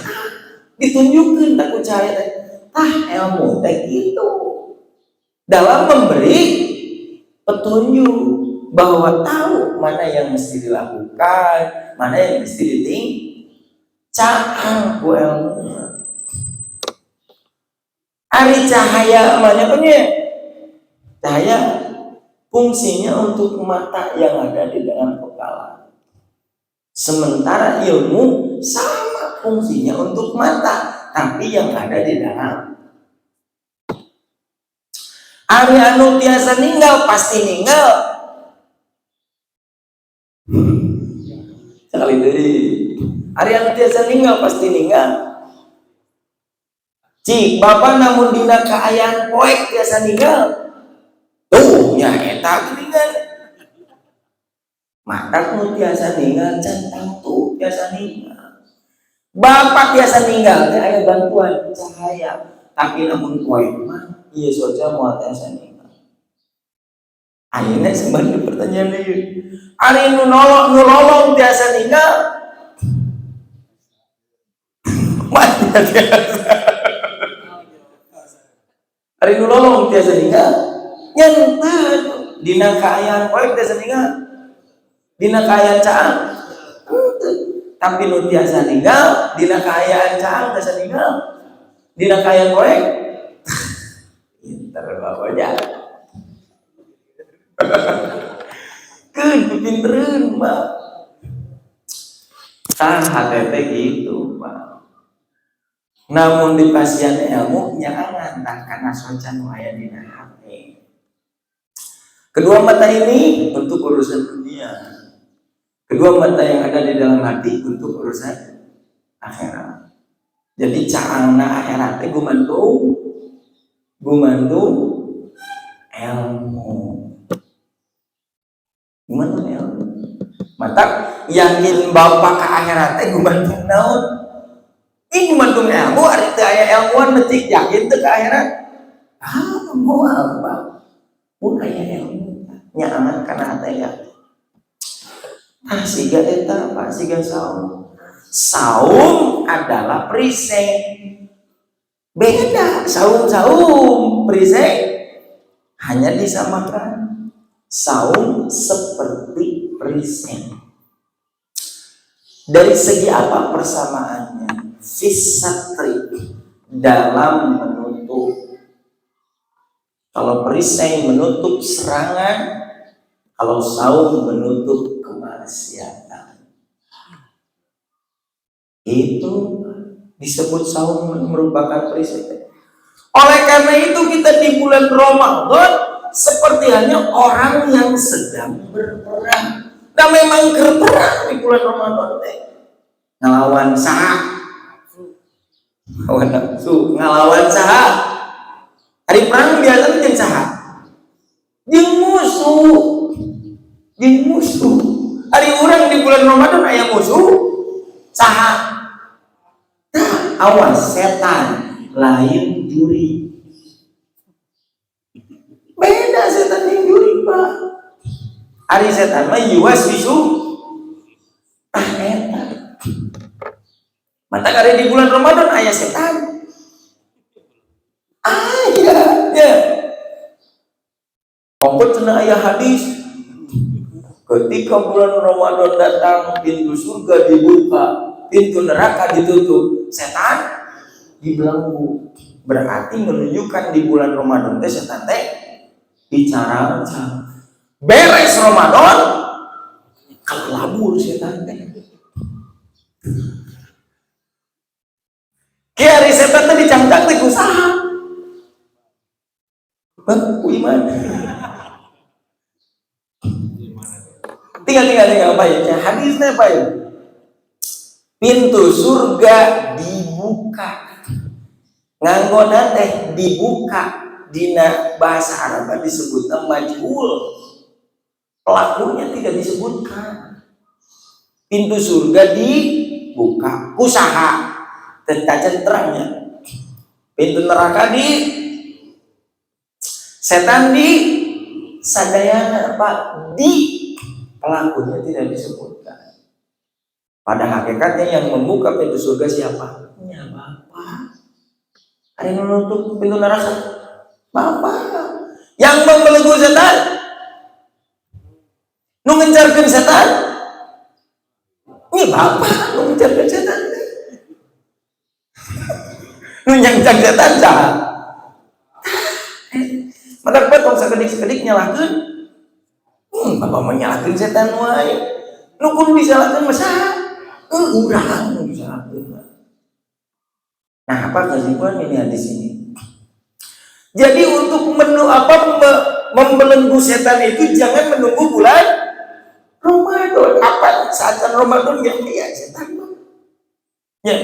ditunjukkeun ku cahaya teh ilmu teh gitu dalam memberi petunjuk bahwa tahu mana yang mesti dilakukan mana yang mesti ditinggalkan ku ilmu ari cahaya cahaya fungsinya untuk mata yang ada di dalam kepala. Sementara ilmu sama fungsinya untuk mata, tapi yang ada di dalam. Ari anu tiasa ninggal pasti ninggal. Sekali deui. Ari anu tiasa ninggal pasti ninggal. Cik, Bapak namun dina kaayaan poek tiasa ninggal. Tuh nya eta geuningan mata nu tiasa ninggal centang tuh tiasa ninggal Bapak tiasa ninggal teh aya bantuan cahaya tapi namun poek mah ieu soca moal tiasa ninggal ayeuna sembari pertanyaan ieu ari nu nolong tiasa ninggal mah tiasa ari nu nolong tiasa ninggal nyentan dina kaayaan poek tiasa ninggal dina kaayaan caang tapi nu tiasa ninggal dina kaayaan caang tiasa ninggal dina kaayaan poek pinter bapaknya keun pintereun Pak hate gitu Pak namun di pasien ilmu nyangan tak kana socan nu aya dina hati. Kedua mata ini untuk urusan dunia. Kedua mata yang ada di dalam hati untuk urusan akhirat. Jadi caangna akhirat teh gumantung ilmu. Gumantung ilmu. Mata yakin Bapak ka akhirat teh gumantung naon? Ini gumantung ilmu ari teu aya ilmuan meutik yakin teu ka akhirat. Moal Pak. Mun aya ilmu nyaman kana hati ya. Siga eta Pak siga saum. Saum adalah perisai. Beda saum perisai hanya disamakan. Saum seperti perisai. Dari segi apa persamaannya? Fisatri dalam menutup. Kalau perisai menutup serangan, kalau saum menutup kemaksiatan. Itu disebut saum merupakan perisai. Oleh karena itu kita di bulan Ramadan seperti hanya orang yang sedang berperang. Nah memang berperang di bulan Ramadan ngelawan saha? Ngelawan nafsu, ngelawan saha? Hari perang biasa jeung saha? Jeung musuh. Hari urang di bulan Ramadan aya musuh saha? Awas setan lain juri. Beda setan jeung juri Pak. Hari setan mah yuwaswisu eta. Mata kare di bulan Ramadan aya setan. Ya. Kompet cenah aya hadis ketika bulan Ramadan datang pintu surga dibuka, pintu neraka ditutup, setan dibelenggu. Berarti menunjukkan di bulan Ramadan teh setan teh dicarang-carang. Beres Ramadan kalabur setan teh. Kiari setan teh dicangcang teh kusaha? Bang, iman. Tinggal apa ya? Hadisnya apa ya? Pintu surga dibuka. Nganggonan teh dibuka dina bahasa Arab disebutnya majhul. Pelakunya tidak disebutkan. Pintu surga dibuka. Usaha tetajan terangnya. Pintu neraka di setan di sadayana apa di pelakunya tidak disebutkan. Pada hakikatnya yang membuka pintu surga siapa? Ya Bapak. Hari menutup pintu neraka Bapak. Yang membelenggu setan, nu ngencarkeun setan, ini Bapak nu ngencarkeun setan. Nu nyangcang setan saha? Maka potong sekedik-sekedik nyalakeun. Bapak menyalakeun setan wae. Nu kudu disalakeun mah saha? Urang nu disalakeun. Nah, apa kesimpulan ini hadis ini? Jadi untuk membelenggu setan itu jangan menunggu bulan Ramadan. Apa saat Ramadan yang dia setan? Ya,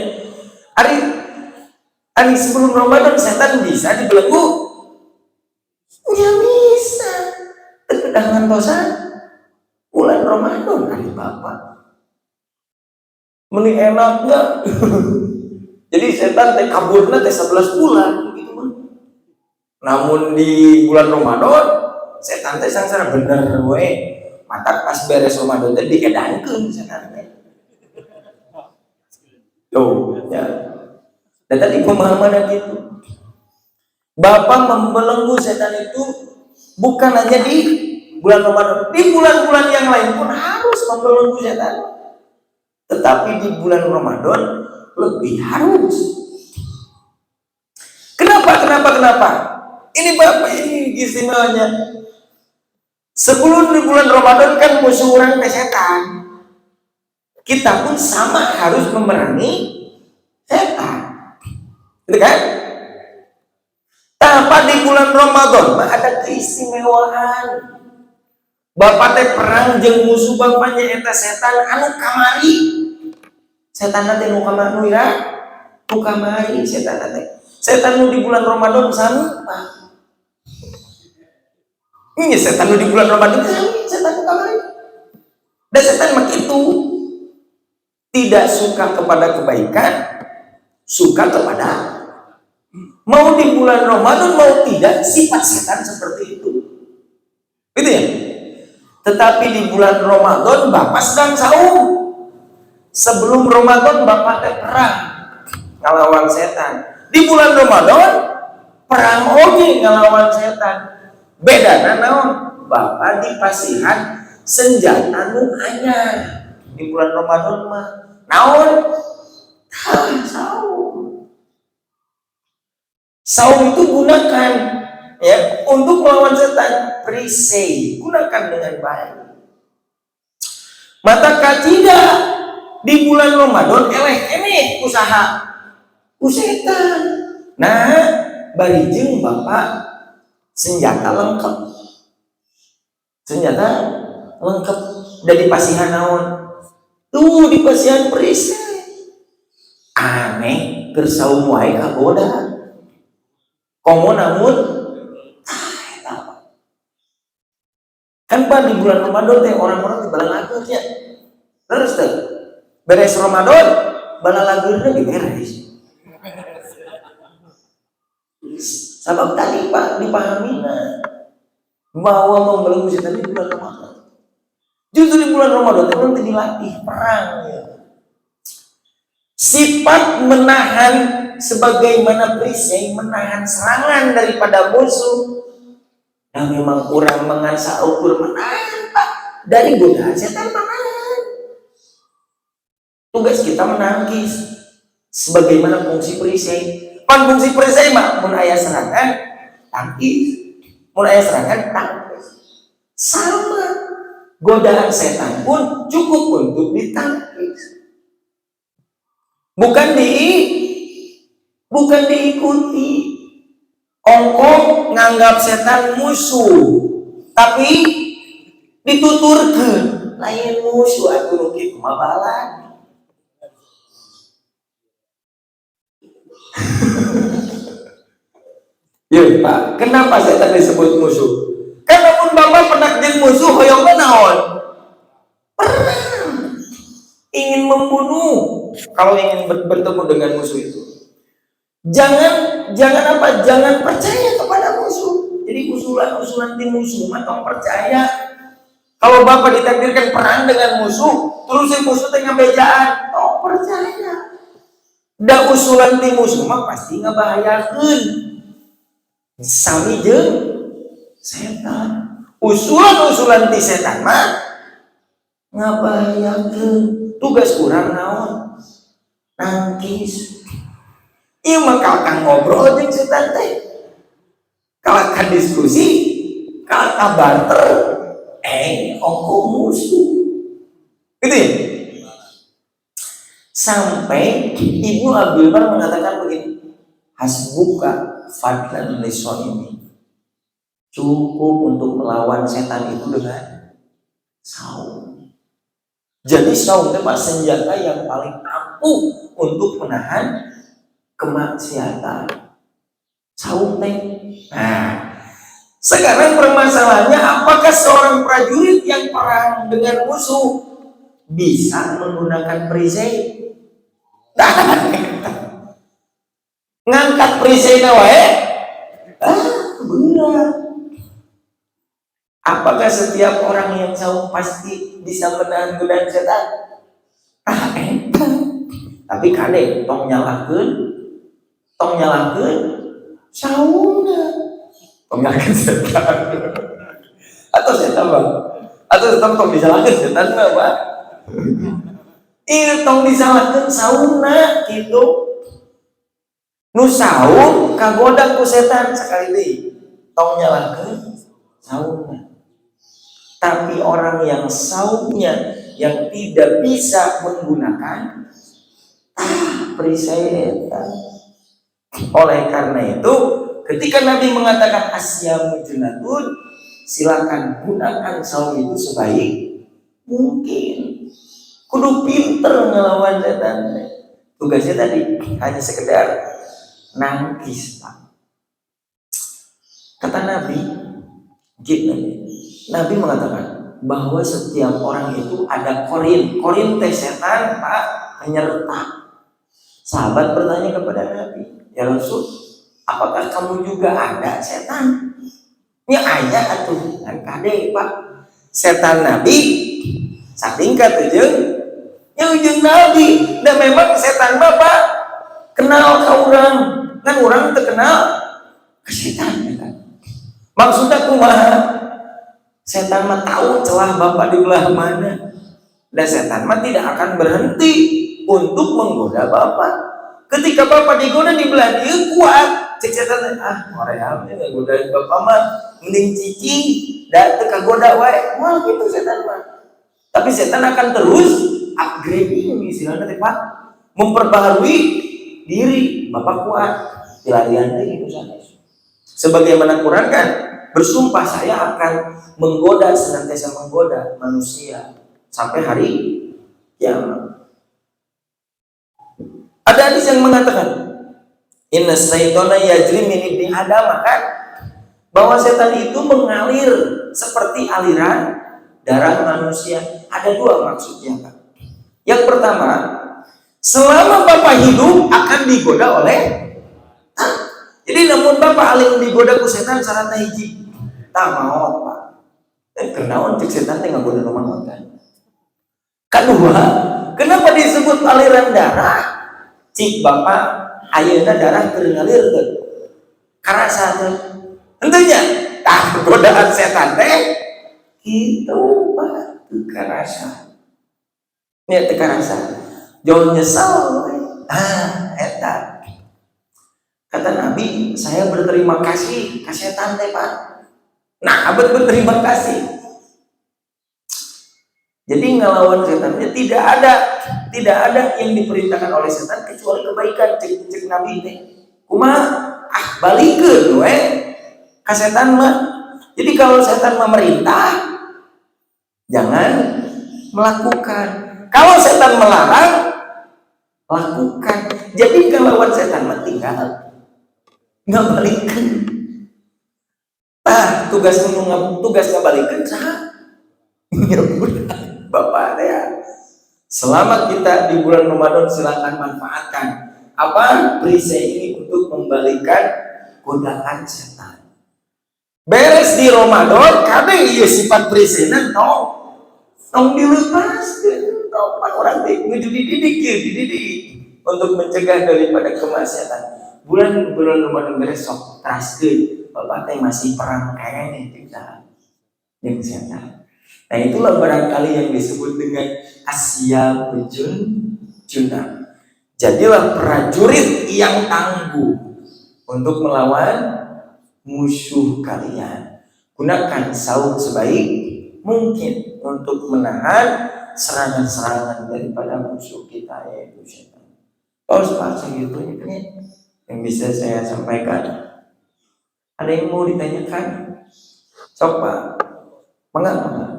hari sebelum Ramadan setan bisa dibelenggu? Ya bisa. Dengan dosa bulan Ramadan hari Bapak. Meni enaknya. Jadi setan teh kaburna teh 11 bulan gitu mah. Namun di bulan Ramadan setan teh sangsara bener we. Mata pas beres Ramadan teh diedankeun setan teh. Tuh, ya. Dan tadi pemahamannya gitu. Bapak membelenggu setan itu bukan hanya di bulan Ramadan, di bulan-bulan yang lain pun harus membelenggu setan. Tetapi di bulan Ramadan lebih harus. Kenapa? Ini Bapak ini istimewanya. Sebelum di bulan Ramadan kan musuh orang setan. Kita pun sama harus memerangi setan. Gitu kan? Tanpa di bulan Ramadan ada keistimewaan. Bapak teh perang jeung musuh bapaknya eta setan anu kamari. Setan nanti nu kamari nu ira, nu kamari setan nanti. Setan nu di bulan Ramadan sampah. Ini setan nu di bulan Ramadan setan nu kamari. Dan setan mah itu tidak suka kepada kebaikan, suka kepada mau di bulan Ramadan mau tidak sifat setan seperti itu. Gitu ya. Tetapi di bulan Ramadan Bapak sedang saum. Sebelum Ramadan Bapak teh perang ngelawan setan. Di bulan Ramadan perang oge ngelawan setan. Bedana naon? Bapak di pasihan senjata nu anyar. Di bulan Ramadan mah naon? Saum. Saum itu gunakan ya untuk melawan setan. Perisai gunakan dengan baik. Mata tidak di bulan Ramadan eleh usaha setan. Nah, barijeng Bapak senjata lengkap. Senjata lengkap dari pasihan naon? Tuh di pasihan perisai. Aneh kersaum wae kagoda. Komo namun kan Pak di bulan Ramadan teh orang-orang di balalagurnya. Terus teh beres Ramadan balalagurnya diberes. Sebab tadi Pak dipahami bahwa membelenggu setan di bulan Ramadan. Justru di bulan Ramadan itu nanti dilatih perang ya. Sifat menahan sebagaimana perisai menahan serangan daripada musuh. Yang memang kurang mengasah ukur menahan Pak dari godaan setan menahan. Tugas kita menangkis sebagaimana fungsi perisai. Pan fungsi perisai mah mun aya serangan tangkis, mun aya serangan tangkis. Sama godaan setan pun cukup untuk ditangkis. Bukan diikuti. Ongkong nganggap setan musuh, tapi dituturkan lain musuh atuh kitu mah balan. Ya Pak, kenapa setan disebut musuh? Karena pun Bapak pernah jadi musuh hoyongna naon? Perang. Ingin membunuh. Kalau ingin bertemu dengan musuh itu, jangan percaya kepada musuh. Jadi usulan tim musuh mah percaya. Kalau Bapak ditakdirkan perang dengan musuh, terus si musuh tengah bejaan, percaya. Da usulan tim musuh mah pasti ngabahayakeun. Sami jeung setan. Usulan ti setan mah ngabahayakeun. Tugas kurang naon? Nangkis. Ieu mah kalkan ngobrol jeung setan teh. Kalkan diskusi, kalkan barter, ongko musuh. Gitu ya? Sampai Ibnu Abdul Bar mengatakan begini, hasbuka fadlan lisoni, cukup untuk melawan setan itu dengan saum. Jadi saum itu senjata yang paling ampuh untuk menahan kemaksiatan. Saum teh. Nah, sekarang permasalahannya, apakah seorang prajurit yang perang dengan musuh bisa menggunakan perisai? Ngangkat perisai wae? Benar. Apakah setiap orang yang saum pasti bisa menahan godaan setan? Tapi kade tong nyalakeun saumna. Tong nyalakeun setan. Atau setan Bang? Atau setan tong disalahkeun setan mah, Pak? Ieu tong disalahkeun saumna kitu. Nu saum kagoda ku setan sakali deui. Tong nyalakeun saumna. Tapi orang yang saumnya yang tidak bisa menggunakan perisai etan. Oleh karena itu, ketika Nabi mengatakan asyamu junatun, silakan gunakan saum itu sebaik mungkin. Kudu pinter ngelawan setan. Tugasnya tadi hanya sekedar nangkis, Pak. Kata Nabi, Nabi mengatakan bahwa setiap orang itu ada korin teh setan, Pak, penyerta. Sahabat bertanya kepada Nabi, ya Rasul, apakah kamu juga ada setan? Ya ada atuh, kan kade Pak. Setan Nabi satingkat jeung Nabi. Dan memang setan Bapak kenal ka urang, kan urang terkenal ke setan kan. Maksudnya kumaha? Setan mah tahu celah Bapak di belah mana. Dan setan mah tidak akan berhenti untuk menggoda Bapak. Ketika Bapak digoda di belah dia kuat, cek setan, moreal ini godain Bapak mah mending cicing, da teu kagoda wae. Wah gitu setan mah. Tapi setan akan terus upgrading istilahnya teh Pak, memperbaharui diri. Bapak kuat, dilarian teh gitu sanes. Sebagaimana Quran kan bersumpah, saya akan menggoda, senantiasa menggoda manusia sampai hari kiamat. Ada hadis yang mengatakan inna syaitana yajri min ibni Adam, kan, bahwa setan itu mengalir seperti aliran darah manusia. Ada dua maksudnya, Pak. Yang pertama, selama Bapak hidup akan digoda oleh jadi namun Bapak aling digoda ku setan sarana hiji tah maot, Pak. Kenaon cek setan teh ngagoda rumah kan. Kedua, kenapa disebut aliran darah? Cik Bapak ayeuna darah keur ngalir teh. Karasa teh Tentunya, godaan setan teh itu Pak, teka rasa. Nya teka rasa. Jangan nyesal. Eta. Kata Nabi, saya berterima kasih ke setan teh Pak. Nah, abad berterima kasih. Jadi ngelawan setannya tidak ada yang diperintahkan oleh setan kecuali kebaikan. Cek Nabi teh. Kumaha balikeun we ka setan mah. Jadi kalau setan memerintah jangan melakukan. Kalau setan melarang lakukan. Jadi ngelawan setan mah tinggal ngabalikeun. Tugas ngabalikeun saha? Ya Bapak ya. Selama kita di bulan Ramadan silakan manfaatkan apa perisai ini untuk membalikan godaan setan. Beres di Ramadan, kabeh ieu sifat periseuna tong dilepas, tong orang dididik untuk mencegah daripada kemaksiatan. Bulan Ramadan beres sok teraskeun, Bapak teh masih perang kayaknya kita yang setan. Nah itulah barangkali yang disebut dengan asyabul junah. Jadilah prajurit yang tangguh untuk melawan musuh kalian. Gunakan saum sebaik mungkin untuk menahan serangan-serangan daripada musuh kita, yaitu setan. Segitu yang bisa saya sampaikan. Ada yang mau ditanyakan? Sok Pak, mangga.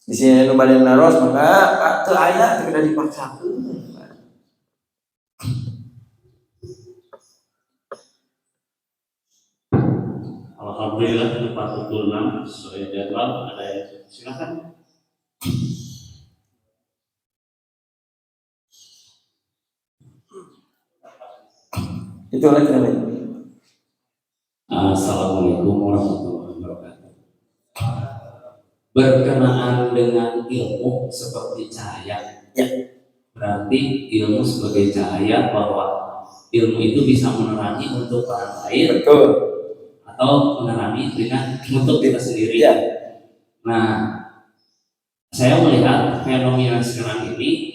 Di sini nu bade naros mangga teu aya teu kudu dipaksakeun. Alhamdulillah tepat pukul 6 sesuai jadwal. Ada yang silakan. Itu lagi. Assalamualaikum warahmatullahi wabarakatuh. Berkenaan dengan ilmu seperti cahaya, ya. Berarti ilmu sebagai cahaya, bahwa ilmu itu bisa menerangi untuk orang lain. Betul. Atau menerangi dengan untuk kita sendiri. Ya. Nah, saya melihat fenomena sekarang ini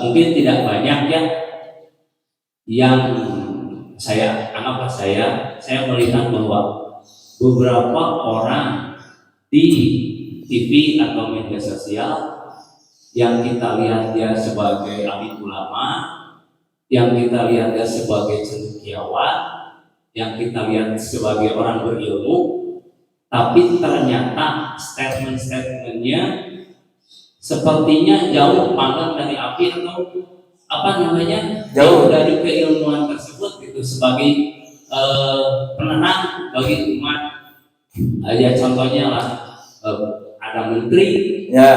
mungkin tidak banyak ya yang saya melihat bahwa beberapa orang di TV atau media sosial yang kita lihat dia sebagai alim ulama, yang kita lihat dia sebagai cendekiawan, yang kita lihat sebagai orang berilmu, tapi ternyata statement-statementnya sepertinya jauh panggang dari api atau jauh dari keilmuan tersebut gitu, sebagai penenang bagi umat. Ya contohnya lah, ada menteri, ya,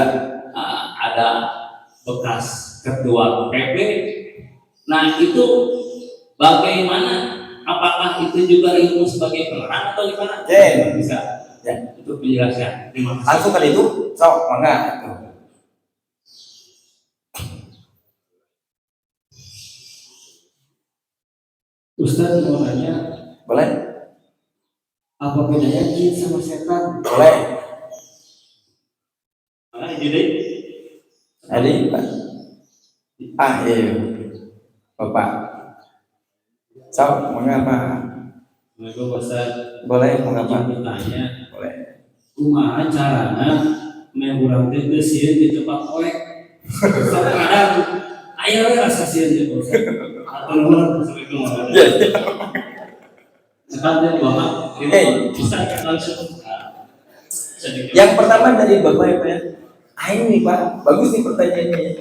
ada bekas ketua PP. Nah itu bagaimana? Apakah itu juga ilmu sebagai penerang atau gimana? Bisa ya untuk penjelasan. Terima kasih. Langsung kali itu, sok mangga. Ustaz mau nanya, boleh? Apa bedanya jin sama setan? Boleh. Jadi Pak. Iya. Bapak. Sok, mangga Pak. Assalamualaikum Ustaz. Boleh, mangga Pak. Bertanya, boleh. Kumaha carana memurang teh sieun di tempat poek. Kadang aya we rasa sieun teh Ustaz. Atau nuhun Assalamualaikum warahmatullahi wabarakatuh. Sekarang Bapak ini bisa langsung. Yang pertama dari Bapak ya Pak ya. Ini Pak, bagus nih pertanyaannya.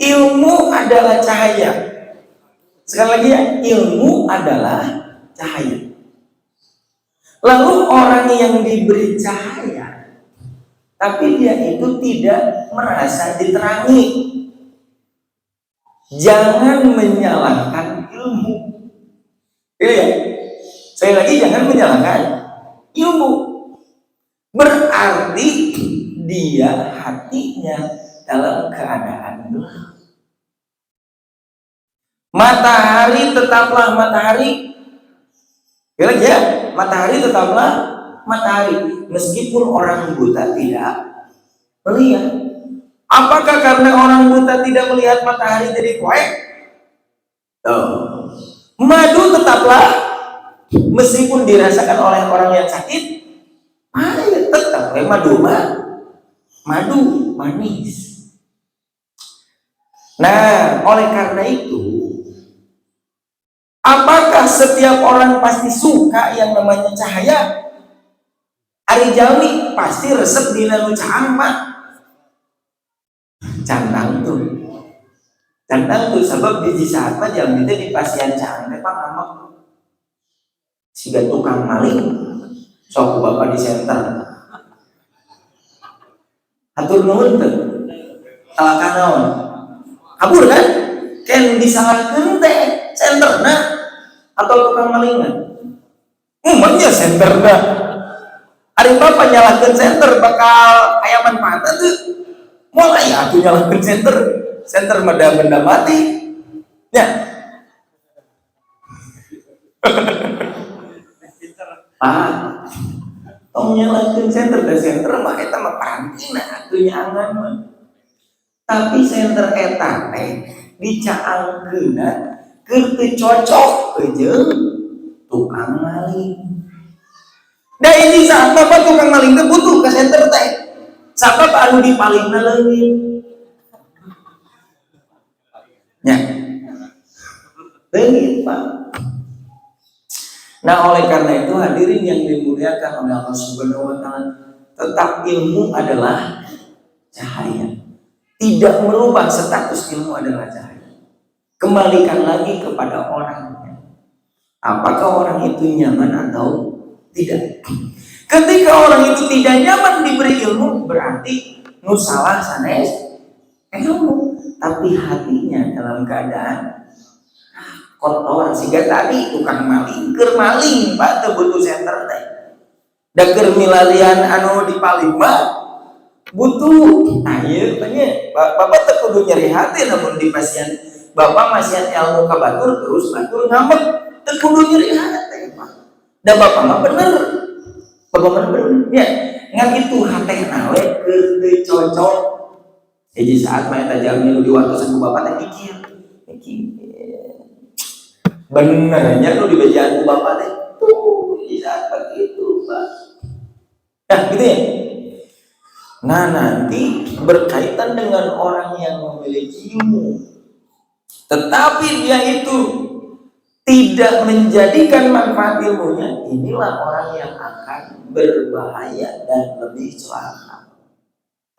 Ilmu adalah cahaya. Sekali lagi ya, ilmu adalah cahaya. Lalu orang yang diberi cahaya, tapi dia itu tidak merasa diterangi, jangan menyalahkan ilmu. Ya? Sekali lagi, jangan menyalahkan ilmu. Berarti dia hatinya dalam keadaan gelap. Matahari tetaplah matahari. Ya, matahari tetaplah matahari meskipun orang buta tidak melihat. Apakah karena orang buta tidak melihat matahari jadi kuek? Madu tetaplah meskipun dirasakan oleh orang yang sakit, tetap madu manis. Nah, oleh karena itu, apakah setiap orang pasti suka yang namanya cahaya? Ari jalmi pasti resep di lalu cahang mah. Candang tuh sebab di saat mah jalmi teh di pasien cahang teh pangamak. Siga tukang maling sok bapak di center. Atur nuhun teh. Talakan naon? Kabur kan? Ken disalahkeun teh senterna atau tukang malingan? Umumnya senterna. Ari bapak nyalahkeun senter bakal aya manfaatna tuh. Mulai atuh nyalahkeun senter mah benda mati. Ya. Tong nyalahkeun senter mah eta mah parantina atuh nyangan mah. Tapi senter eta teh dicaangkeunna keur teu cocok jeung tukang maling. Da ini saat bapak tukang maling teh butuh ka senter teh. Sabab anu dipalingna leungit. Nya. Leungit, Pak. Nah, oleh karena itu hadirin yang dimuliakan oleh Allah Subhanahu wa taala, tetap ilmu adalah cahaya. Tidak merubah status ilmu adalah cahaya. Kembalikan lagi kepada orangnya. Apakah orang itu nyaman atau tidak? Ketika orang itu tidak nyaman diberi ilmu, berarti nu salah sanes ilmu, tapi hatinya dalam keadaan kotor. Sehingga tadi tukang maling keur maling Pak teu butuh senter teh. Da keur milarian anu dipaling mah butuh. Nah ieu teh bapak teh kudu nyeri hati namun di pasien bapak masih ilmu ka batur terus batur ngambek teu kudu nyeri hati Pak. Da bapak mah bener. Bapak mah bener. Ya, ngan itu hatena we keur teu cocok. Jadi saat mah eta jalmi nu diwartosan ku bapak teh mikir. Benernya lu di bejaan ku bapak teh tuh di saat begitu Pak. Nah gitu ya. Nah nanti berkaitan dengan orang yang memiliki ilmu tetapi dia itu tidak menjadikan manfaat ilmunya, inilah orang yang akan berbahaya dan lebih celaka.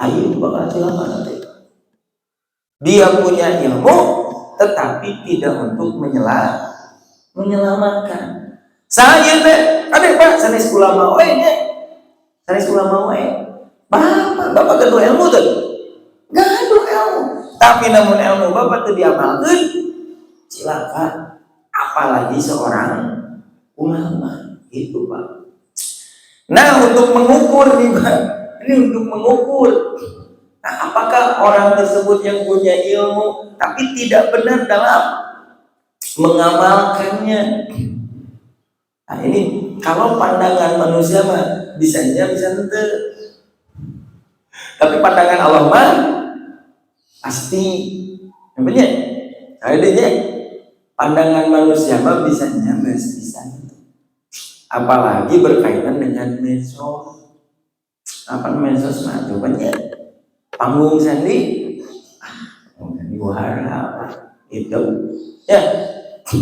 Ayo bakal celaka nanti. Dia punya ilmu tetapi tidak untuk menyelamatkan. Saya teh, kadang Pak, sanes ulama we nya. Sanes ulama we. Bapak gaduh ilmu tuh. Gaduh ilmu. Tapi namun ilmu bapak teu diamalkeun, cilaka. Apalagi seorang ulama, itu Pak. Nah, untuk mengukur nih Pak. Ini untuk mengukur. Nah, apakah orang tersebut yang punya ilmu tapi tidak benar dalam mengamalkannya? Nah, ini kalau pandangan manusia mah bisa ente. Tapi pandangan Allah mah pasti namanya. Adanya pandangan manusia mah bisa. Apalagi berkaitan dengan medsos. Apa medsos mah coba panggung sandi wahara apa itu ya.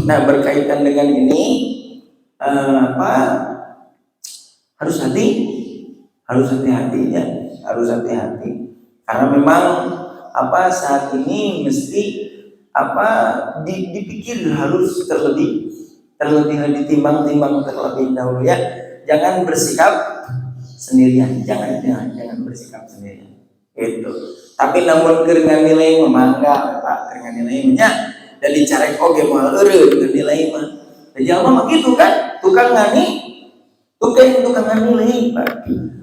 Nah berkaitan dengan ini harus hati-hati ya, harus hati-hati karena memang saat ini mesti dipikir harus terlebih ditimbang terlebih dahulu ya. Jangan bersikap sendirian, jangan bersikap sendirian itu. Tapi namun keur nilai memangga Pak, keur nilainya dan dicarek oge moal eureun keur nilai mah. Jalma mah gitu kan, tukang nilai Pak.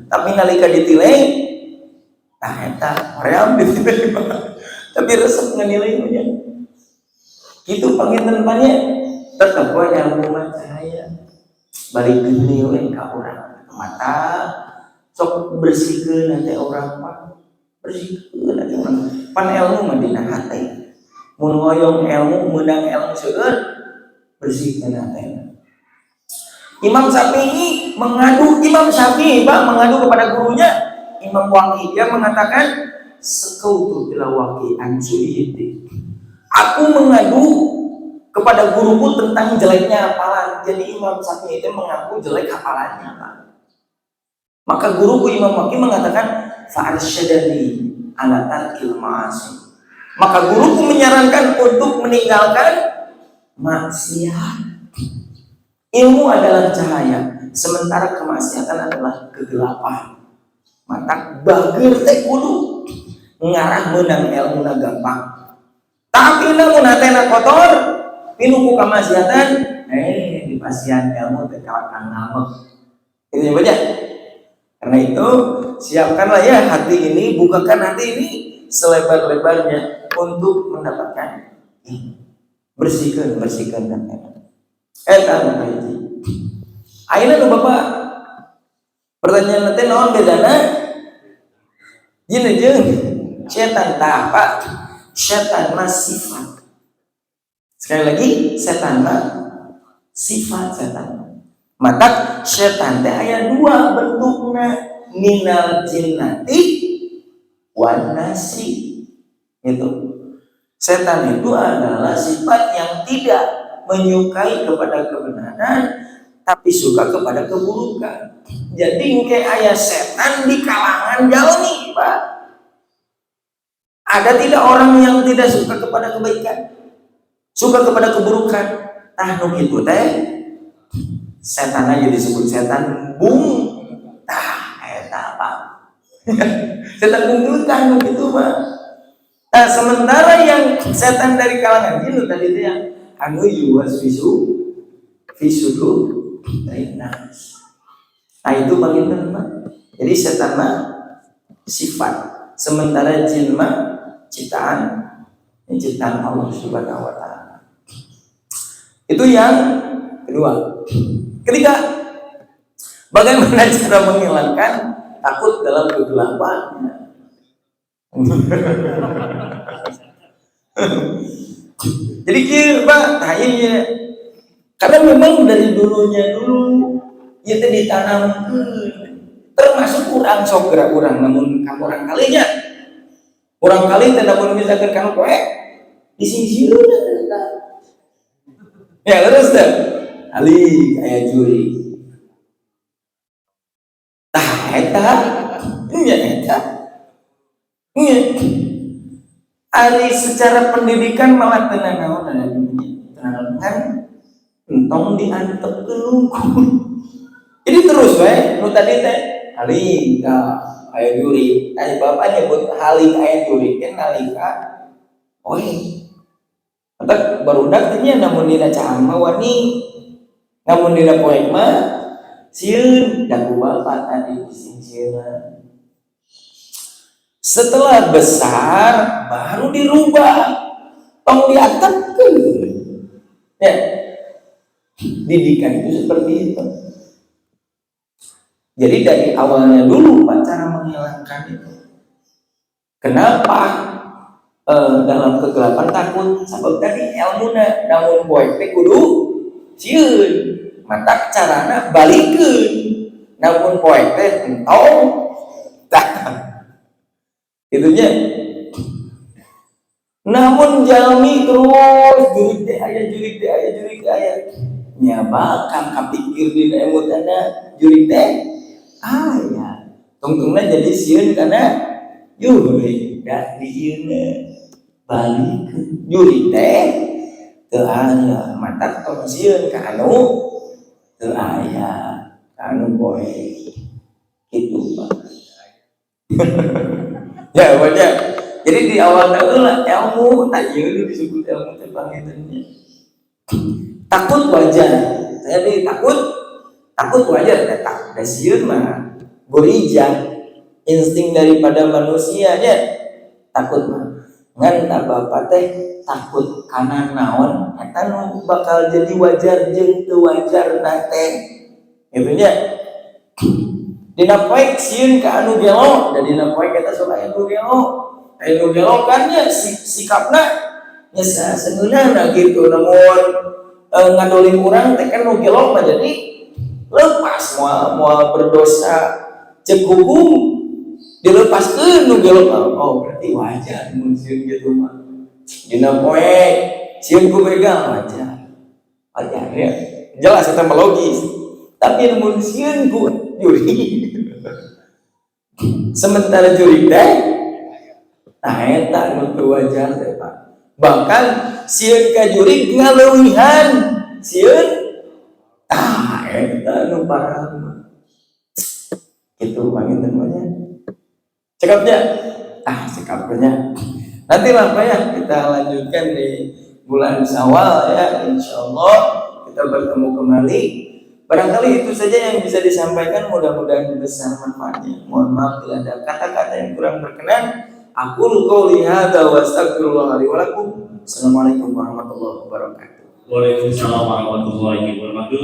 Tapi nalika ditilai eta hoream ditilai Pak. Tapi resep nganilai mah. Gitu panginten banyak tetap wae ilmu mah cahaya balik geuning we ka urang mata sok bersihkeun nanti orang mah bersihkeun nanti orang pan ilmu mah dina hate mun hoyong ilmu meunang ilmu seueur bersihkeun hatena. Imam Syafi'i mengadu kepada gurunya Imam Waqi. Dia mengatakan sekautu ila Waqi an su'iti. Aku mengadu kepada guruku tentang jeleknya hafalan. Jadi Imam Syafi'i itu mengaku jelek hafalannya, Pak. Maka guruku Imam Waqi mengatakan fa'arsyadani ala tarkil ma'asi. Maka guruku menyarankan untuk meninggalkan maksiat. Ilmu adalah cahaya, sementara kemaksiatan adalah kegelapan. Mata bager teh kudu ngarah meunang ilmu na gampang. Tapi namun hatena kotor, pinuku kemaksiatan, di pasien ilmu teh kalahkan ngambek. Ini baca. Karena itu siapkanlah ya hati ini, bukakan hati ini selebar-lebarnya untuk mendapatkan ini. Bersihkan dan enak. Eta kaji. Ayeuna nu Bapak pertanyaan teh naon bedana? Jin jeung setan tah Pak. Setan mah sifat. Sekali lagi setan mah sifat setan. Mata setan teh aya dua bentukna minal jinnati wan nasi. Itu. Setan itu adalah sifat yang tidak menyukai kepada kebenaran tapi suka kepada keburukan. Jadi kayak ayah setan di kalangan jalmi, Pak. Ada tidak orang yang tidak suka kepada kebaikan, suka kepada keburukan. Tah nu kitu teh setan aja disebut setan bung. Tah eta Pak. Setan bung tah nu kitu, Pak. Nah, sementara yang setan dari kalangan jin tadi itu yang anu yuwas visudu nas. Nah itu bagian mah. Jadi setan mah sifat, sementara jin mah ciptaan Allah Subhanahu wa taala. Itu yang kedua. Ketiga, bagaimana cara menghilangkan takut dalam kegelapan? Jadi kita tanya, karena memang dari dulunya itu ditanam, termasuk kurang sok gerak kurang, namun kamu orang kalinya, orang kali tidak pun misalkan kamu koe di sini ya terus dah, ali kayak juri, Ari secara pendidikan malah tenang kan entong diantep ke lugu. Jadi terus nu tadi teh ali ka aya juri, tadi bapak nyebut hali aya juri kan nalika maka barudak teh namun dina caang mah wani, namun dina poek mah sieun daku bapak tadi sieun. Setelah besar baru dirubah, tong diatapkeun. Ya, didikan itu seperti itu. Jadi dari awalnya dulu Pak cara menghilangkan itu. Kenapa dalam kegelapan takut? Sebab tadi ilmuna namun poek teh kudu sieun. Mata carana balikeun. Namun poek teh entong itunya. Namun jalmi terus jurik teh aya nya bakal kapikir di emotana jurik teh aya tungtungna jadi sieun kana jurik da dieuna balik jurik teh teu aya mata tong sieun ka anu teu aya anu poe kitu Pak. Ya baca. Jadi di awal lah ilmu tanya disebut ilmu terbangitannya. Takut wajar. Jadi takut wajar. Tak dasiun mah gorija insting daripada manusianya takut mah. ngan tak bapak teh takut karena naon eta nu bakal jadi wajar jeung teu wajar teh gitu nya. Dina poek sieun ka anu gelo, da dina poek eta sok aya nu gelo. Anu gelo kan nya sikapna nya saseunana gitu, namun ngadolim urang teh kan nu gelo mah jadi lepas moal berdosa cek hukum dilepaskeun nu gelo. Oh berarti wajar mun sieun gitu mah. Dina poek sieun ku begal wajar. Wajar ya. Jelas eta mah logis. Tapi mun sieun ku juri sementara juri teh nah eta nu teu wajar teh Pak. Bahkan sieun ka juri ngaleuwihan sieun eta nu parah gitu panginten mah nya. Cekapnya cekapnya nanti lah Pak ya, kita lanjutkan di bulan Syawal ya, insyaallah kita bertemu kembali. Barangkali itu saja yang bisa disampaikan, mudah-mudahan besar manfaatnya. Mohon maaf bila ada kata-kata yang kurang berkenan. Aqulu qouli hadza wa astaghfirullah li wa lakum. Assalamualaikum warahmatullahi wabarakatuh. Waalaikumsalam warahmatullahi wabarakatuh.